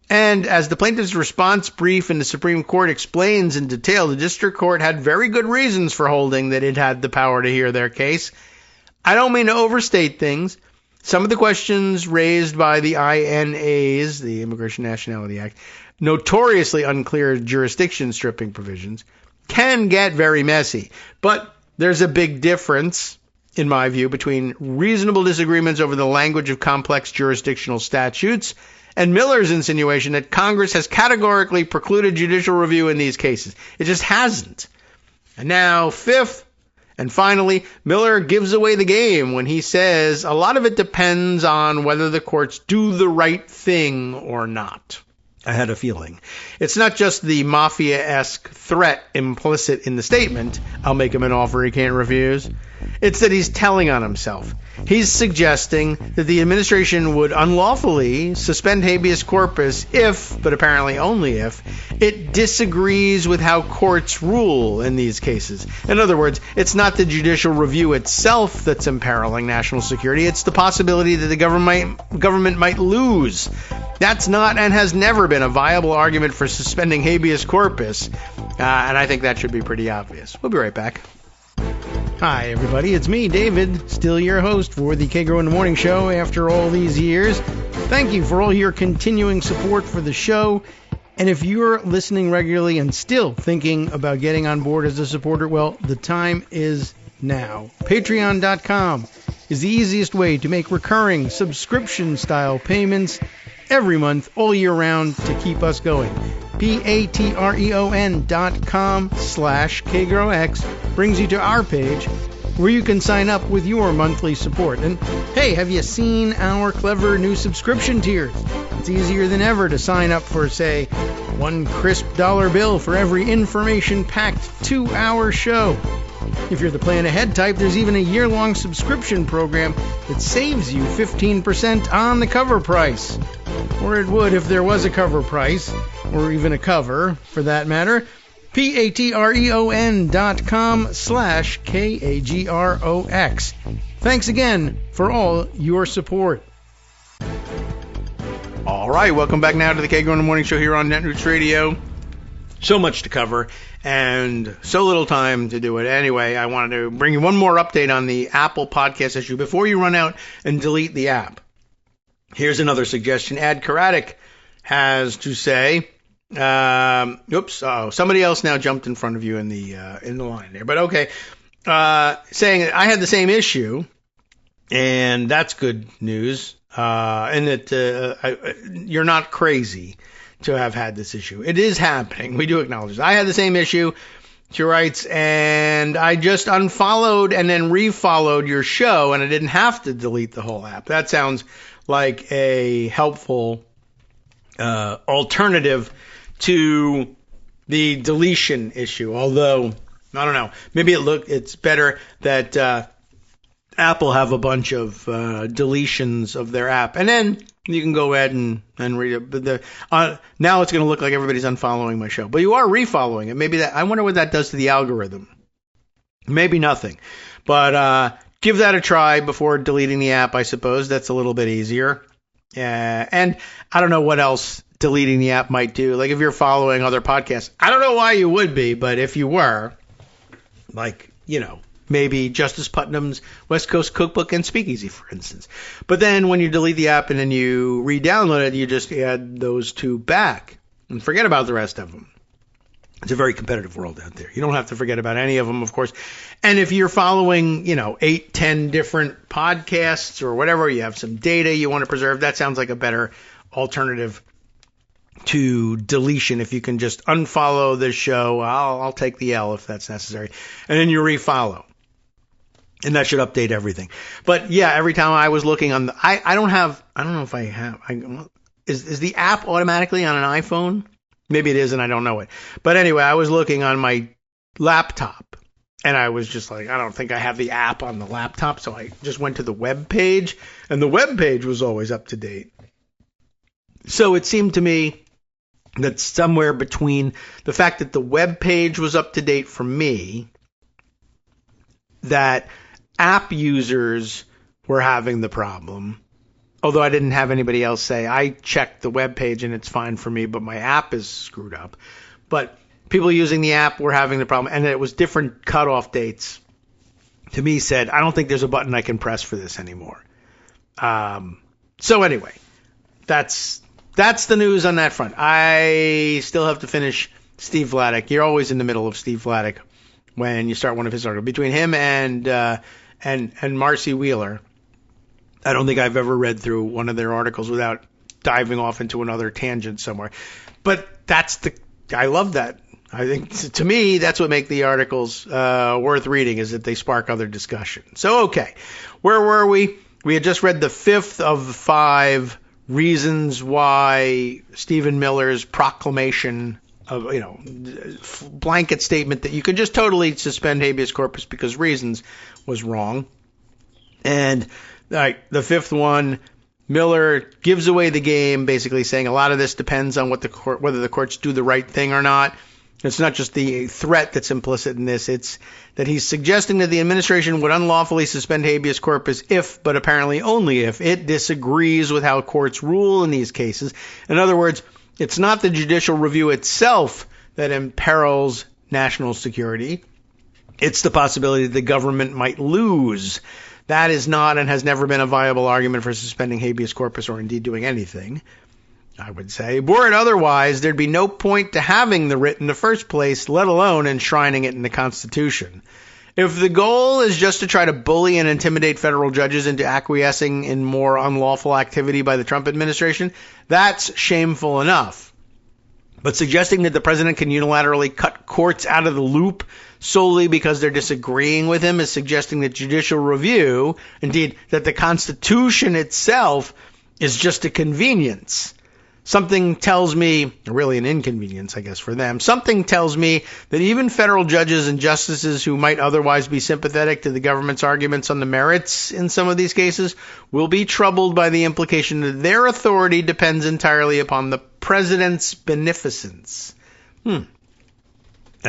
And as the plaintiff's response brief in the Supreme Court explains in detail, the district court had very good reasons for holding that it had the power to hear their case. I don't mean to overstate things. Some of the questions raised by the INAs, the Immigration Nationality Act, notoriously unclear jurisdiction stripping provisions, can get very messy. But there's a big difference, in my view, between reasonable disagreements over the language of complex jurisdictional statutes and Miller's insinuation that Congress has categorically precluded judicial review in these cases. It just hasn't. And now, fifth, And finally, Miller gives away the game when he says a lot of it depends on whether the courts do the right thing or not. I had a feeling. It's not just the mafia-esque threat implicit in the statement, I'll make him an offer he can't refuse. It's that he's telling on himself. He's suggesting that the administration would unlawfully suspend habeas corpus if, but apparently only if, it disagrees with how courts rule in these cases. In other words, it's not the judicial review itself that's imperiling national security, it's the possibility that the government might lose. That's not and has never been a viable argument for suspending habeas corpus, and I think that should be pretty obvious. We'll be right back. Hi, everybody. It's me, David, still your host for the Kagro in the Morning Show after all these years. Thank you for all your continuing support for the show. And if you're listening regularly and still thinking about getting on board as a supporter, well, the time is now. Patreon.com is the easiest way to make recurring subscription-style payments every month, all year round, to keep us going. patreon.com/KagroX brings you to our page where you can sign up with your monthly support. And hey, have you seen our clever new subscription tiers? It's easier than ever to sign up for, say, one crisp dollar bill for every information-packed 2-hour show. If you're the plan ahead type, there's even a year-long subscription program that saves you 15% on the cover price. Or it would if there was a cover price, or even a cover, for that matter. patreon.com/KAGROX. Thanks again for all your support. All right, welcome back now to the Kagro in the Morning Show here on Netroots Radio. So much to cover and so little time to do it. Anyway, I wanted to bring you one more update on the Apple Podcast issue before you run out and delete the app. Here's another suggestion. Ad Karatic has to say, somebody else now jumped in front of you in the line there, but okay. Saying that I had the same issue, and that's good news, and that you're not crazy to have had this issue. It is happening. We do acknowledge it. I had the same issue, she writes, and I just unfollowed and then refollowed your show, and I didn't have to delete the whole app. That sounds like a helpful alternative to the deletion issue. Although, I don't know, maybe it's better that Apple have a bunch of deletions of their app, and then you can go ahead and read it. But now it's going to look like everybody's unfollowing my show, but you are refollowing it. Maybe I wonder what that does to the algorithm. Maybe nothing, but give that a try before deleting the app, I suppose. That's a little bit easier. And I don't know what else deleting the app might do. Like if you're following other podcasts, I don't know why you would be, but if you were, like, maybe Justice Putnam's West Coast Cookbook and Speakeasy, for instance. But then when you delete the app and then you re-download it, you just add those two back and forget about the rest of them. It's a very competitive world out there. You don't have to forget about any of them, of course. And if you're following, 8, 10 different podcasts or whatever, you have some data you want to preserve, that sounds like a better alternative to deletion. If you can just unfollow the show, I'll take the L if that's necessary. And then you refollow. And that should update everything. But yeah, every time I was looking on I don't know if I have, is the app automatically on an iPhone? Maybe it is and I don't know it. But anyway, I was looking on my laptop and I was just like, I don't think I have the app on the laptop. So I just went to the web page and the web page was always up to date. So it seemed to me that somewhere between the fact that the web page was up to date for me, that app users were having the problem. Although I didn't have anybody else say, I checked the web page and it's fine for me, but my app is screwed up. But people using the app were having the problem, and it was different cutoff dates. To me, said, I don't think there's a button I can press for this anymore. So anyway, that's the news on that front. I still have to finish Steve Vladeck. You're always in the middle of Steve Vladeck when you start one of his articles. Between him and Marcy Wheeler, I don't think I've ever read through one of their articles without diving off into another tangent somewhere. But I love that. I think, to me, that's what makes the articles worth reading, is that they spark other discussion. So, okay, where were we? We had just read the fifth of the 5 reasons why Stephen Miller's proclamation of, blanket statement that you could just totally suspend habeas corpus because reasons was wrong. And the fifth one, Miller gives away the game, basically saying a lot of this depends on whether the courts do the right thing or not. It's not just the threat that's implicit in this. It's that he's suggesting that the administration would unlawfully suspend habeas corpus if, but apparently only if, it disagrees with how courts rule in these cases. In other words, it's not the judicial review itself that imperils national security. It's the possibility that the government might lose. That is not and has never been a viable argument for suspending habeas corpus or indeed doing anything, I would say. Were it otherwise, there'd be no point to having the writ in the first place, let alone enshrining it in the Constitution. If the goal is just to try to bully and intimidate federal judges into acquiescing in more unlawful activity by the Trump administration, that's shameful enough. But suggesting that the president can unilaterally cut courts out of the loop solely because they're disagreeing with him is suggesting that judicial review, indeed, that the Constitution itself, is just a convenience. Something tells me, really an inconvenience, I guess, for them. Something tells me that even federal judges and justices who might otherwise be sympathetic to the government's arguments on the merits in some of these cases will be troubled by the implication that their authority depends entirely upon the president's beneficence. I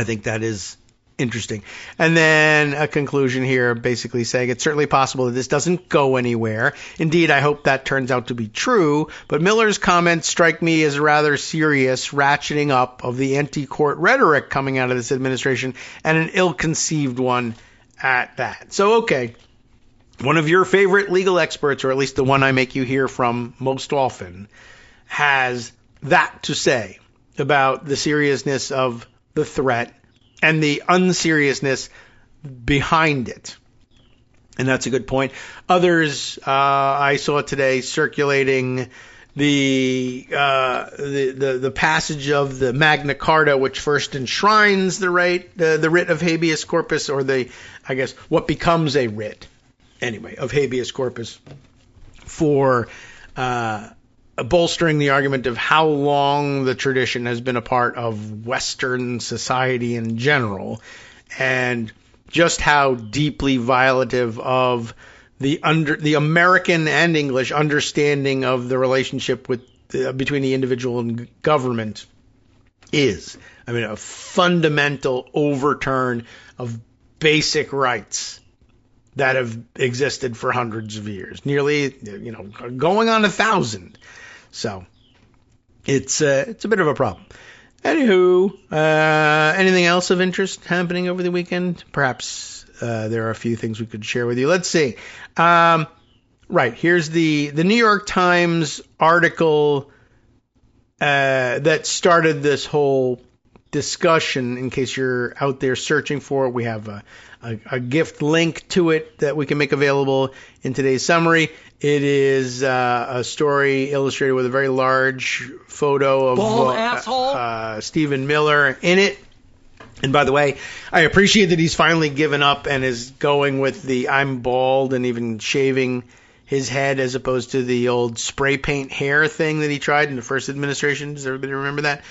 think that is interesting. And then a conclusion here basically saying it's certainly possible that this doesn't go anywhere. Indeed, I hope that turns out to be true, but Miller's comments strike me as rather serious ratcheting up of the anti-court rhetoric coming out of this administration, and an ill-conceived one at that. So, okay, one of your favorite legal experts, or at least the one I make you hear from most often, has that to say about the seriousness of the threat and the unseriousness behind it. And that's a good point. Others, I saw today circulating the passage of the Magna Carta, which first enshrines the writ of habeas corpus, or what becomes a writ, anyway, of habeas corpus, for bolstering the argument of how long the tradition has been a part of Western society in general, and just how deeply violative of the American and English understanding of the relationship between the individual and government is. I mean, a fundamental overturn of basic rights that have existed for hundreds of years, nearly, going on 1,000. So it's a bit of a problem. Anywho, anything else of interest happening over the weekend? Perhaps there are a few things we could share with you. Let's see. Right, here's the New York Times article that started this whole discussion. In case you're out there searching for it, we have a gift link to it that we can make available in today's summary. It is a story illustrated with a very large photo of Stephen Miller in it. And by the way, I appreciate that he's finally given up and is going with the I'm bald and even shaving his head as opposed to the old spray paint hair thing that he tried in the first administration. Does everybody remember that?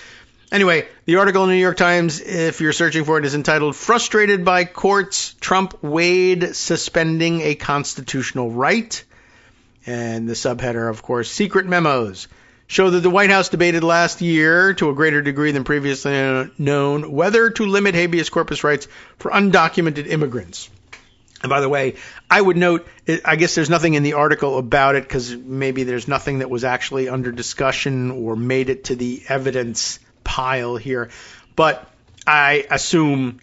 Anyway, the article in the New York Times, if you're searching for it, is entitled "Frustrated by Courts, Trump Weighed Suspending a Constitutional Right." And the subheader, of course, "Secret Memos show that the White House debated last year, to a greater degree than previously known, whether to limit habeas corpus rights for undocumented immigrants." And by the way, I would note, I guess there's nothing in the article about it because maybe there's nothing that was actually under discussion or made it to the evidence pile here. But I assume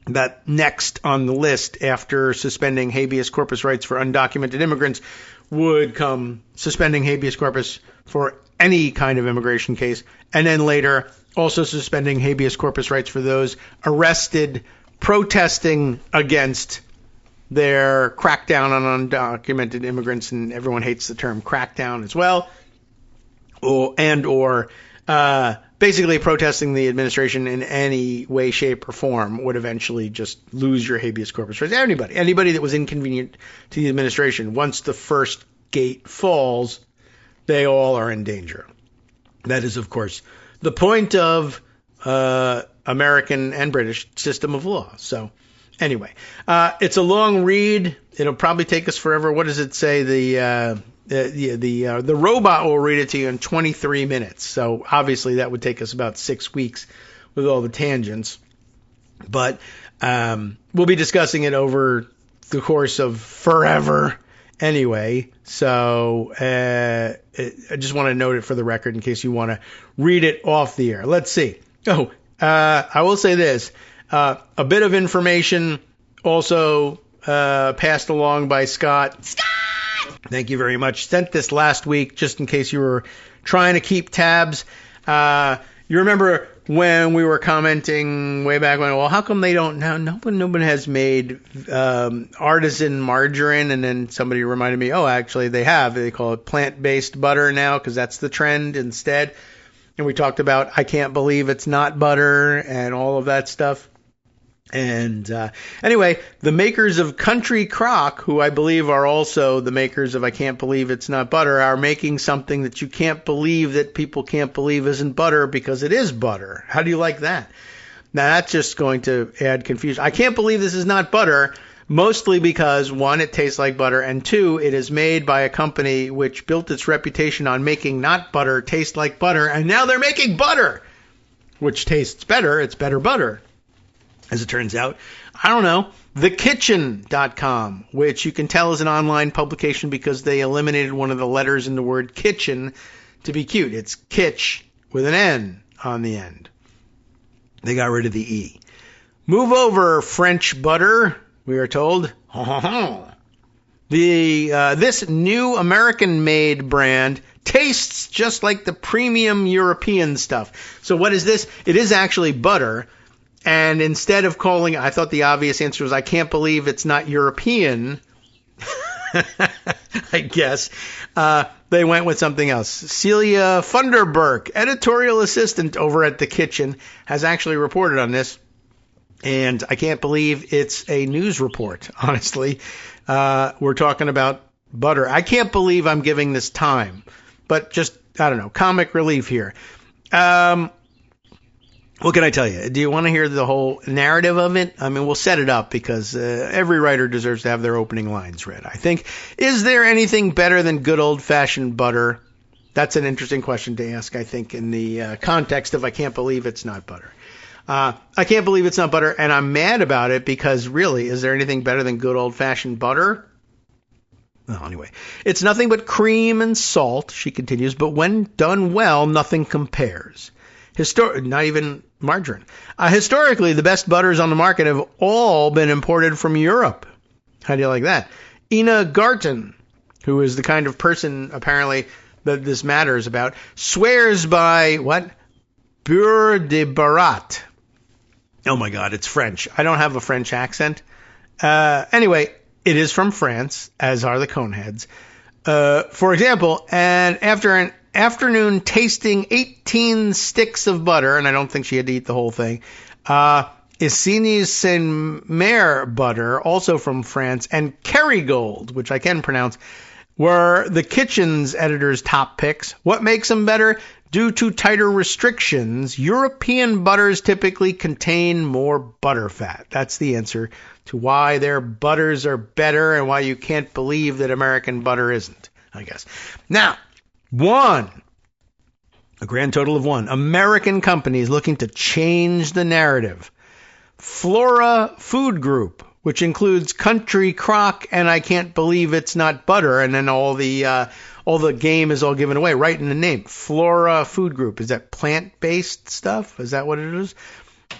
that next on the list after suspending habeas corpus rights for undocumented immigrants would come suspending habeas corpus for any kind of immigration case, and then later also suspending habeas corpus rights for those arrested protesting against their crackdown on undocumented immigrants, and everyone hates the term crackdown as well, or basically protesting the administration in any way, shape, or form would eventually just lose your habeas corpus rights. Anybody that was inconvenient to the administration, once the first gate falls, they all are in danger. That is, of course, the point of American and British system of law. So anyway, it's a long read. It'll probably take us forever. What does it say? The robot will read it to you in 23 minutes. So obviously that would take us about 6 weeks with all the tangents. But we'll be discussing it over the course of forever anyway. So I just want to note it for the record in case you want to read it off the air. Let's see. I will say this. A bit of information also passed along by Scott. Scott! Thank you very much. Sent this last week just in case you were trying to keep tabs. You remember when we were commenting way back when, well, how come they don't now? No one has made artisan margarine. And then somebody reminded me, oh, actually they have. They call it plant-based butter now because that's the trend instead. And we talked about I can't believe it's not butter and all of that stuff. And anyway, the makers of Country Crock, who I believe are also the makers of I Can't Believe It's Not Butter, are making something that you can't believe that people can't believe isn't butter because it is butter. How do you like that? Now, that's just going to add confusion. I can't believe this is not butter, mostly because, one, it tastes like butter, and two, it is made by a company which built its reputation on making not butter taste like butter, and now they're making butter, which tastes better. It's better butter. As it turns out, I don't know, thekitchen.com, which you can tell is an online publication because they eliminated one of the letters in the word kitchen to be cute. It's kitsch with an N on the end. They got rid of the E. Move over, French butter, we are told. This new American-made brand tastes just like the premium European stuff. So what is this? It is actually butter. And instead of calling, I thought the obvious answer was, I can't believe it's not European, I guess. They went with something else. Celia Funderburk, editorial assistant over at The Kitchen, has actually reported on this. And I can't believe it's a news report, honestly. We're talking about butter. I can't believe I'm giving this time. But just, I don't know, comic relief here. What can I tell you? Do you want to hear the whole narrative of it? I mean, we'll set it up because every writer deserves to have their opening lines read, I think. Is there anything better than good old-fashioned butter? That's an interesting question to ask, I think, in the context of I can't believe it's not butter. I can't believe it's not butter, and I'm mad about it because, really, is there anything better than good old-fashioned butter? Well, anyway, it's nothing but cream and salt, she continues, but when done well, nothing compares. Not even margarine. Historically, the best butters on the market have all been imported from Europe. How do you like that? Ina Garten, who is the kind of person, apparently, that this matters about, swears by, what? Beurre de Barat. Oh my God, it's French. I don't have a French accent. Anyway, it is from France, as are the Coneheads. For example, and after an afternoon tasting 18 sticks of butter, and I don't think she had to eat the whole thing, Isigny Saint-Mer butter, also from France, and Kerrygold, which I can pronounce, were the Kitchen's editor's top picks. What makes them better? Due to tighter restrictions, European butters typically contain more butterfat. That's the answer to why their butters are better and why you can't believe that American butter isn't, I guess. Now, a grand total of one, American companies looking to change the narrative. Flora Food Group, which includes Country Crock and I Can't Believe It's Not Butter, and then all the game is all given away right in the name. Flora Food Group. Is that plant-based stuff? Is that what it is?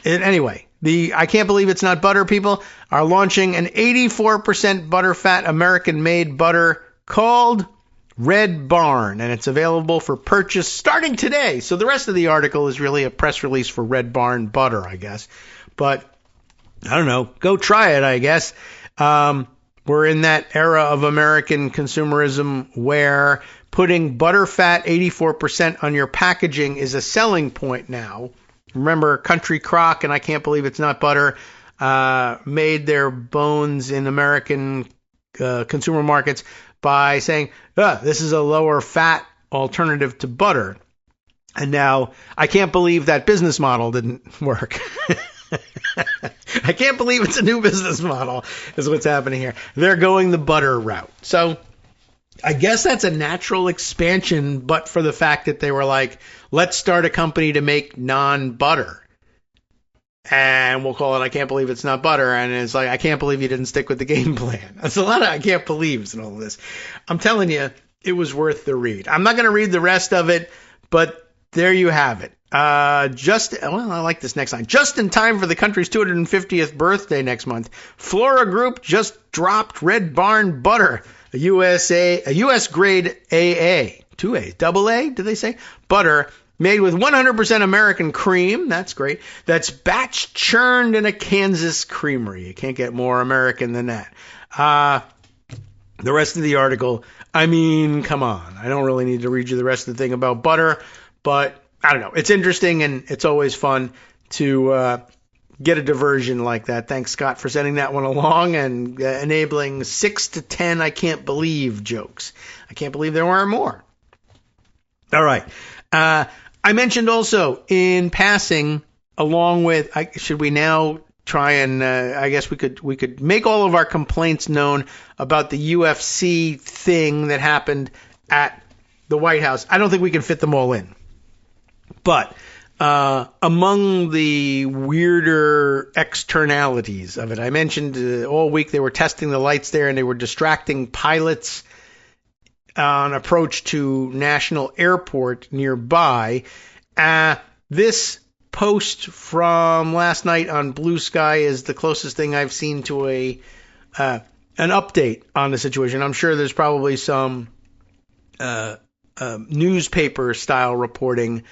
Anyway, the I Can't Believe It's Not Butter people are launching an 84% butterfat American-made butter called Red Barn, and it's available for purchase starting today. So the rest of the article is really a press release for Red Barn butter, I guess. But I don't know. Go try it, I guess. We're in that era of American consumerism where putting butterfat 84% on your packaging is a selling point now. Remember, Country Crock, and I can't believe it's not butter, made their bones in American consumer markets by saying, this is a lower fat alternative to butter. And now I can't believe that business model didn't work. I can't believe it's a new business model is what's happening here. They're going the butter route. So I guess that's a natural expansion, but for the fact that they were like, let's start a company to make non-butter. And we'll call it I Can't Believe It's Not Butter. And it's like, I can't believe you didn't stick with the game plan. That's a lot of I can't believes in all of this. I'm telling you, it was worth the read. I'm not going to read the rest of it, but there you have it. I like this next line. Just in time for the country's 250th birthday next month, Flora Group just dropped Red Barn Butter, a U.S. grade AA, 2A, double A, did they say? Butter made with 100% American cream. That's great. That's batch churned in a Kansas creamery. You can't get more American than that. The rest of the article, I mean, come on. I don't really need to read you the rest of the thing about butter, but I don't know. It's interesting, and it's always fun to get a diversion like that. Thanks, Scott, for sending that one along and enabling 6 to 10 I can't believe jokes. I can't believe there weren't more. All right. I mentioned also in passing, along with, should we now try and, I guess we could make all of our complaints known about the UFC thing that happened at the White House. I don't think we can fit them all in. But among the weirder externalities of it, I mentioned all week they were testing the lights there and they were distracting pilots on approach to National Airport nearby. This post from last night on Blue Sky is the closest thing I've seen to an update on the situation. I'm sure there's probably some newspaper style reporting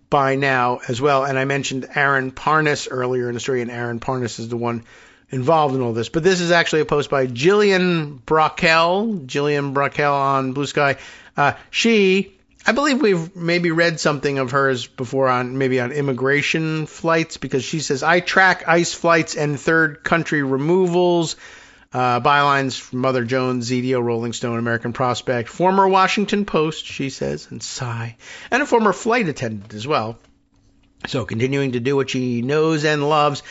by now as well. And I mentioned Aaron Parnas earlier in the story, and Aaron Parnas is the one involved in all this. But this is actually a post by Jillian Brockel on Blue Sky. I believe we've maybe read something of hers before on immigration flights, because she says, I track ICE flights and third country removals. Bylines from Mother Jones, ZDO, Rolling Stone, American Prospect, former Washington Post, she says, and sigh, and a former flight attendant as well. So continuing to do what she knows and loves.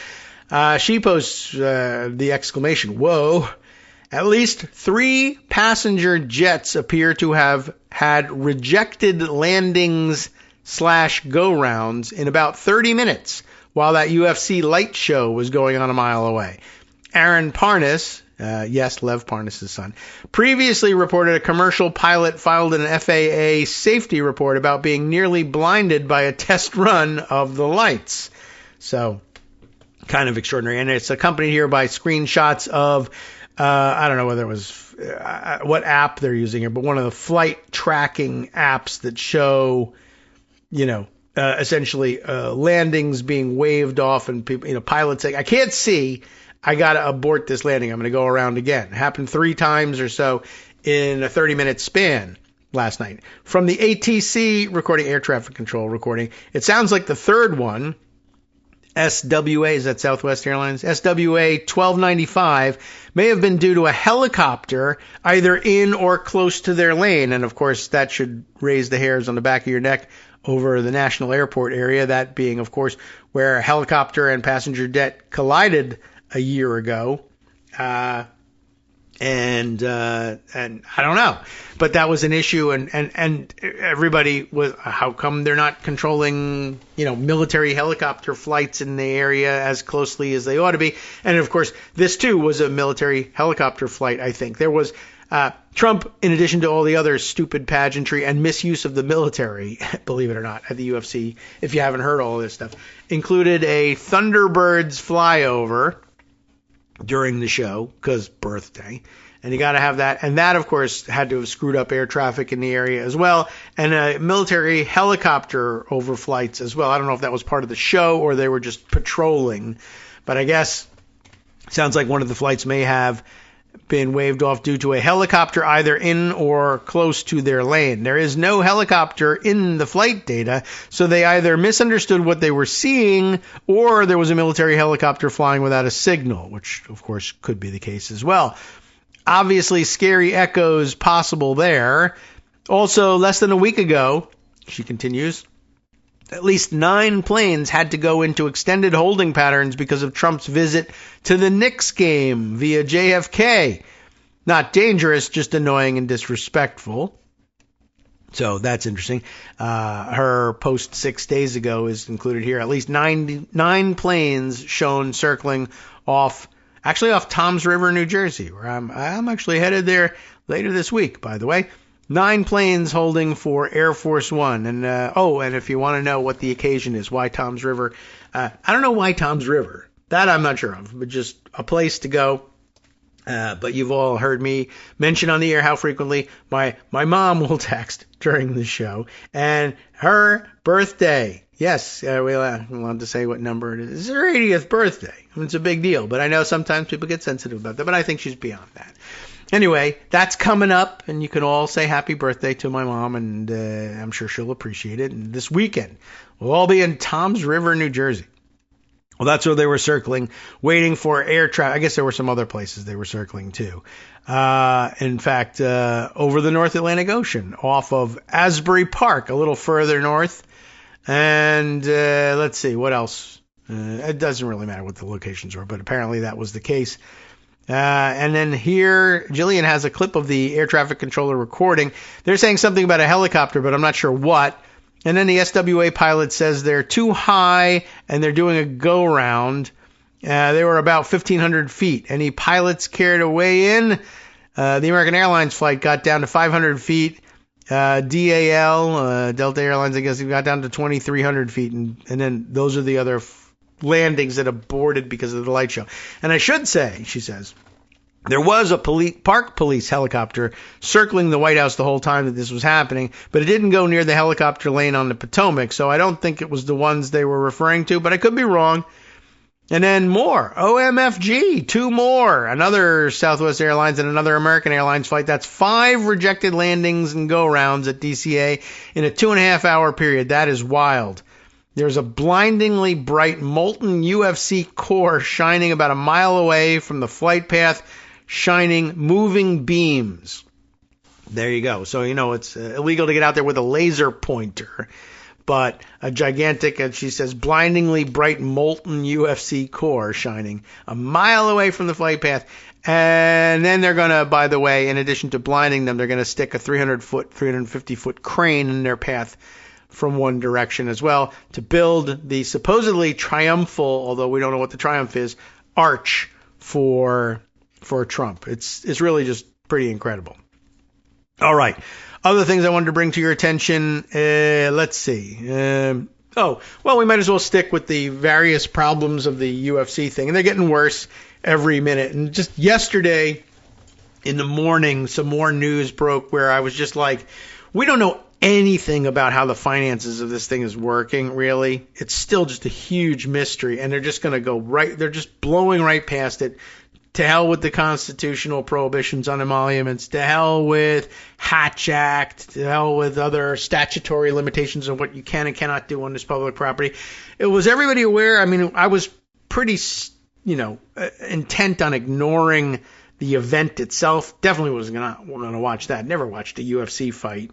She posts the exclamation, whoa. At least 3 passenger jets appear to have had rejected landings / go-rounds in about 30 minutes while that UFC light show was going on a mile away. Aaron Parnas, yes, Lev Parnas' son, previously reported a commercial pilot filed an FAA safety report about being nearly blinded by a test run of the lights. So, kind of extraordinary. And it's accompanied here by screenshots of, I don't know whether it was what app they're using here, but one of the flight tracking apps that show, essentially landings being waved off and people, pilots saying, I can't see. I got to abort this landing. I'm going to go around again. It happened 3 times or so in a 30-minute span last night. From the ATC recording, air traffic control recording, it sounds like the third one, SWA, is that Southwest Airlines? SWA 1295 may have been due to a helicopter either in or close to their lane. And, of course, that should raise the hairs on the back of your neck over the National Airport area, that being, of course, where a helicopter and passenger jet collided a year ago, and I don't know, but that was an issue, and everybody was, how come they're not controlling, military helicopter flights in the area as closely as they ought to be? And of course, this too was a military helicopter flight. I think there was Trump, in addition to all the other stupid pageantry and misuse of the military, believe it or not, at the UFC, if you haven't heard all this stuff, included a Thunderbirds flyover during the show, because birthday, and you got to have that. And that, of course, had to have screwed up air traffic in the area as well, and military helicopter overflights as well. I don't know if that was part of the show or they were just patrolling, but I guess it sounds like one of the flights may have been waved off due to a helicopter either in or close to their lane. There is no helicopter in the flight data, so they either misunderstood what they were seeing or there was a military helicopter flying without a signal, which of course could be the case as well. Obviously, scary echoes possible there. Also, less than a week ago, she continues, at least 9 planes had to go into extended holding patterns because of Trump's visit to the Knicks game via JFK. Not dangerous, just annoying and disrespectful. So that's interesting. Her post 6 days ago is included here. At least 9 planes shown circling off Toms River, New Jersey, where I'm actually headed there later this week, by the way. 9 planes holding for Air Force One. And and if you want to know what the occasion is, why Toms River, I don't know why Toms River. That I'm not sure of, but just a place to go. But you've all heard me mention on the air how frequently my mom will text during the show. And her birthday, yes, we'll have to say what number it is. It's her 80th birthday. I mean, it's a big deal, but I know sometimes people get sensitive about that, but I think she's beyond that. Anyway, that's coming up, and you can all say happy birthday to my mom, and I'm sure she'll appreciate it. And this weekend, we'll all be in Toms River, New Jersey. Well, that's where they were circling, waiting for air traffic. I guess there were some other places they were circling, too. In fact, over the North Atlantic Ocean, off of Asbury Park, a little further north. And let's see, what else? It doesn't really matter what the locations were, but apparently that was the case. And then here, Jillian has a clip of the air traffic controller recording. They're saying something about a helicopter, but I'm not sure what. And then the SWA pilot says they're too high and they're doing a go-round. They were about 1,500 feet. Any pilots care to weigh in? The American Airlines flight got down to 500 feet. DAL, Delta Airlines, I guess, got down to 2,300 feet. And then those are the other landings that aborted because of the light show. And I should say, she says, there was a park police helicopter circling the White House the whole time that this was happening, but it didn't go near the helicopter lane on the Potomac, so I don't think it was the ones they were referring to, but I could be wrong. And then more. OMFG, 2 more. Another Southwest Airlines and another American Airlines flight. That's 5 rejected landings and go-rounds at DCA in a 2.5-hour period. That is wild. There's a blindingly bright molten UFC core shining about a mile away from the flight path, shining moving beams. There you go. So, it's illegal to get out there with a laser pointer, but a gigantic, and she says, blindingly bright molten UFC core shining a mile away from the flight path. And then they're going to, by the way, in addition to blinding them, they're going to stick a 300-foot, 350-foot crane in their path from one direction as well to build the supposedly triumphal, although we don't know what the triumph is, arch for Trump. It's really just pretty incredible. All right. Other things I wanted to bring to your attention. Let's see. We might as well stick with the various problems of the UFC thing. And they're getting worse every minute. And just yesterday in the morning, some more news broke where I was just like, we don't know anything about how the finances of this thing is working, really. It's still just a huge mystery. And they're just going to go right. They're just blowing right past it. To hell with the constitutional prohibitions on emoluments. To hell with Hatch Act. To hell with other statutory limitations on what you can and cannot do on this public property. It was everybody aware. I mean, I was pretty, intent on ignoring the event itself. Definitely wasn't going to watch that. Never watched a UFC fight.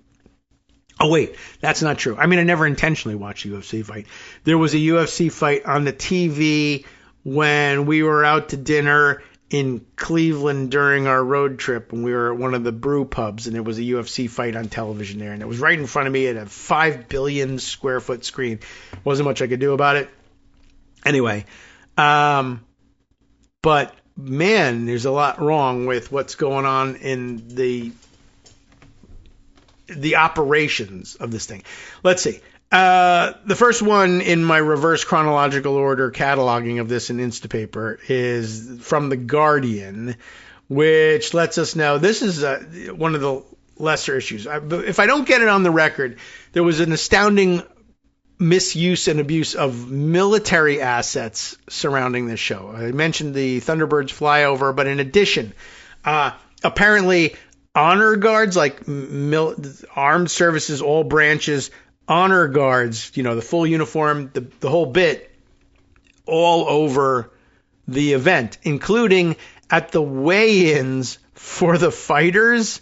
Oh, wait, that's not true. I mean, I never intentionally watched a UFC fight. There was a UFC fight on the TV when we were out to dinner in Cleveland during our road trip, when we were at one of the brew pubs, and there was a UFC fight on television there, and it was right in front of me at a 5 billion square foot screen. Wasn't much I could do about it. Anyway, but man, there's a lot wrong with what's going on in the operations of this thing. Let's see. The first one in my reverse chronological order cataloging of this in Instapaper is from The Guardian, which lets us know this is one of the lesser issues. If I don't get it on the record, there was an astounding misuse and abuse of military assets surrounding this show. I mentioned the Thunderbirds flyover, but in addition, Apparently, honor guards, like armed services, all branches, honor guards, the full uniform, the whole bit, all over the event, including at the weigh-ins for the fighters.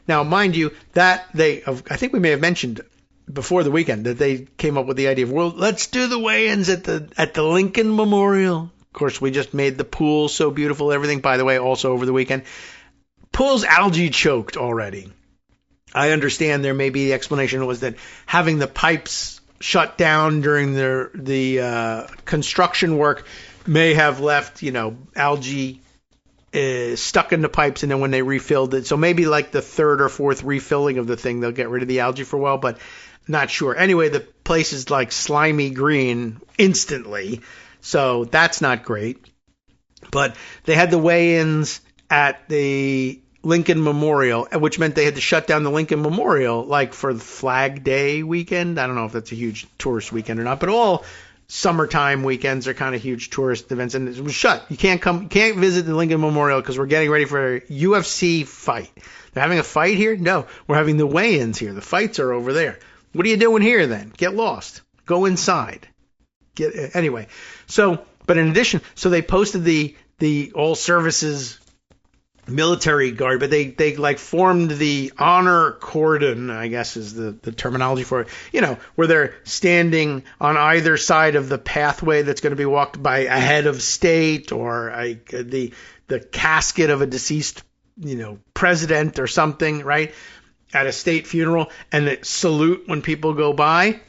Now, mind you, that I think we may have mentioned before the weekend that they came up with the idea of, well, let's do the weigh-ins at the Lincoln Memorial. Of course, we just made the pool so beautiful. Everything, by the way, also over the weekend. Pool's algae choked already. I understand there may be the explanation was that having the pipes shut down during the construction work may have left, algae stuck in the pipes, and then when they refilled it, so maybe like the third or fourth refilling of the thing, they'll get rid of the algae for a while, but not sure. Anyway, the place is like slimy green instantly, so that's not great. But they had the weigh-ins at the Lincoln Memorial, which meant they had to shut down the Lincoln Memorial like for the Flag Day weekend. I don't know if that's a huge tourist weekend or not, but all summertime weekends are kind of huge tourist events, and it was shut. You can't visit the Lincoln Memorial because we're getting ready for a UFC fight. They're having a fight here? No, we're having the weigh-ins here. The fights are over there. What are you doing here then? Get lost. Go inside. Anyway. But in addition, so they posted the all services military guard, but they like formed the honor cordon, I guess is the terminology for it, where they're standing on either side of the pathway that's going to be walked by a head of state or the casket of a deceased, president or something, right, at a state funeral, and they salute when people go by.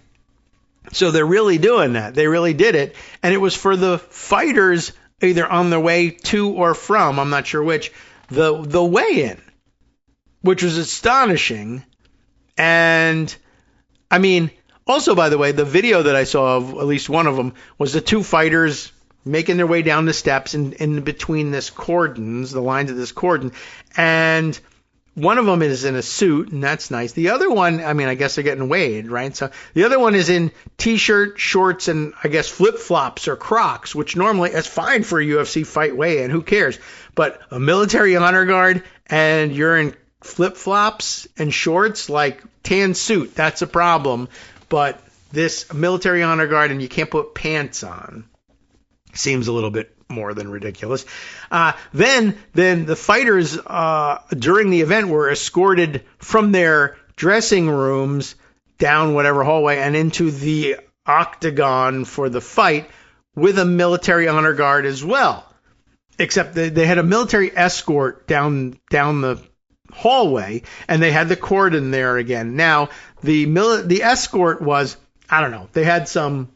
So they're really doing that. They really did it. And it was for the fighters either on their way to or from, I'm not sure which, the weigh-in, which was astonishing. And I mean, also, by the way, the video that I saw of at least one of them was the two fighters making their way down the steps in between this cordons, the lines of this cordon. And one of them is in a suit, and that's nice. The other one, I mean, I guess they're getting weighed, right? So the other one is in T-shirt, shorts, and I guess flip-flops or Crocs, which normally is fine for a UFC fight weigh-in. Who cares? But a military honor guard, and you're in flip-flops and shorts, like tan suit, that's a problem. But this military honor guard, and you can't put pants on, seems a little bit more than ridiculous. Then the fighters during the event were escorted from their dressing rooms down whatever hallway and into the octagon for the fight with a military honor guard as well. Except they had a military escort down the hallway, and they had the cordon there again. Now the escort was, I don't know, they had some.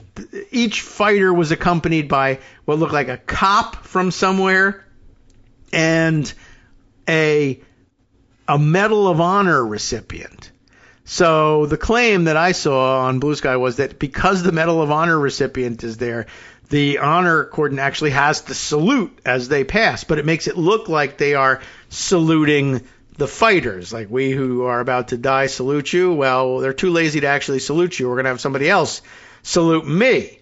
Each fighter was accompanied by what looked like a cop from somewhere and a Medal of Honor recipient. So the claim that I saw on Blue Sky was that because the Medal of Honor recipient is there, the honor cordon actually has to salute as they pass, but it makes it look like they are saluting the fighters, like we who are about to die salute you. Well, they're too lazy to actually salute you. We're going to have somebody else salute me.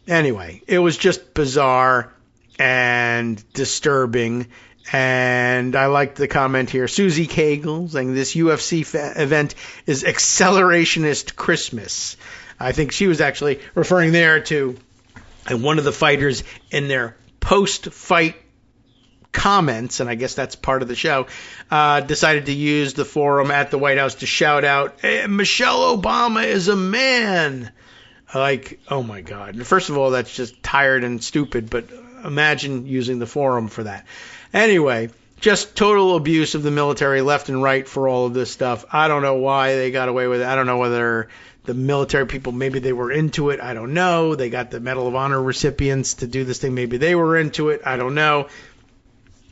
Anyway, it was just bizarre and disturbing. And I liked the comment here. Susie Cagle saying this UFC event is accelerationist Christmas. I think she was actually referring there to one of the fighters in their post-fight comments, and I guess that's part of the show, decided to use the forum at the White House to shout out, hey, Michelle Obama is a man. Like, oh my God. First of all, that's just tired and stupid, but imagine using the forum for that. Anyway, just total abuse of the military left and right for all of this stuff. I don't know why they got away with it. I don't know whether the military people, maybe they were into it. I don't know. They got the Medal of Honor recipients to do this thing. Maybe they were into it. I don't know.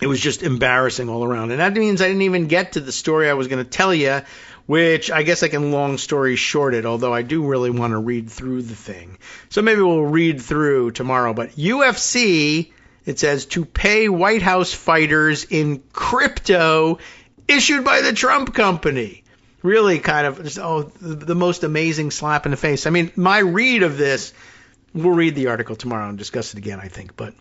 It was just embarrassing all around. And that means I didn't even get to the story I was going to tell you, which I guess I can long story short it, although I do really want to read through the thing. So maybe we'll read through tomorrow. But UFC, it says, to pay White House fighters in crypto issued by the Trump company. Really kind of just, the most amazing slap in the face. I mean, my read of this, we'll read the article tomorrow and discuss it again, I think. But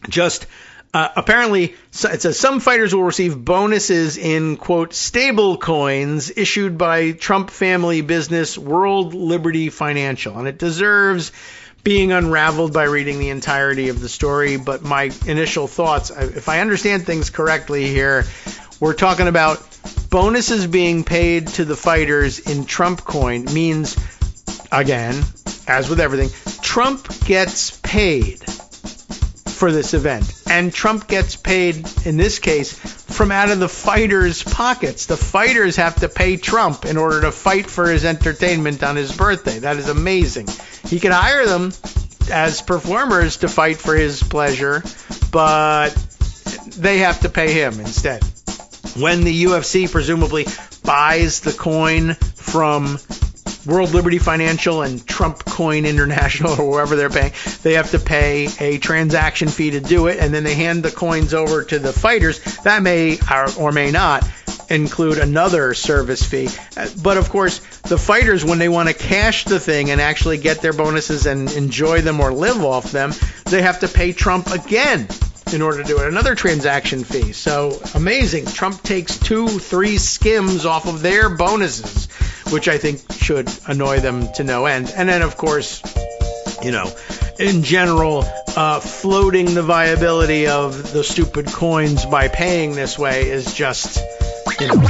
just Apparently, it says some fighters will receive bonuses in, quote, stable coins issued by Trump family business World Liberty Financial. And it deserves being unraveled by reading the entirety of the story. But my initial thoughts, if I understand things correctly here, we're talking about bonuses being paid to the fighters in Trump coin means, again, as with everything, Trump gets paid for this event. And Trump gets paid, in this case, from out of the fighters' pockets. The fighters have to pay Trump in order to fight for his entertainment on his birthday. That is amazing. He could hire them as performers to fight for his pleasure, but they have to pay him instead. When the UFC presumably buys the coin from World Liberty Financial and Trump Coin International or wherever they're paying, they have to pay a transaction fee to do it, and then they hand the coins over to the fighters. That may or may not include another service fee. But of course, the fighters, when they want to cash the thing and actually get their bonuses and enjoy them or live off them, they have to pay Trump again in order to do it, another transaction fee. So amazing. Trump takes 2-3 skims off of their bonuses, which I think should annoy them to no end. And then, of course, in general, floating the viability of the stupid coins by paying this way is just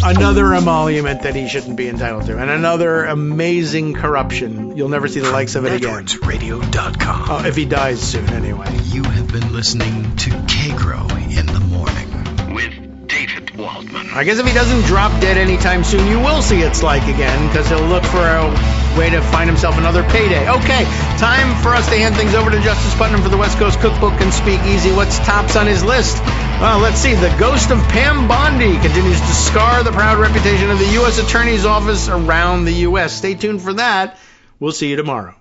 another emolument that he shouldn't be entitled to, and another amazing corruption. You'll never see the likes of it again. NetworksRadio.com. Oh, if he dies soon, anyway. You have been listening to Kagro in the Morning with David Waldman. I guess if he doesn't drop dead anytime soon, you will see It's Like again, because he'll look for a way to find himself another payday. Okay, time for us to hand things over to Justice Putnam for the West Coast Cookbook and Speak Easy. What's tops on his list? Well, let's see. The ghost of Pam Bondi continues to scar the proud reputation of the U.S. Attorney's Office around the U.S. Stay tuned for that. We'll see you tomorrow.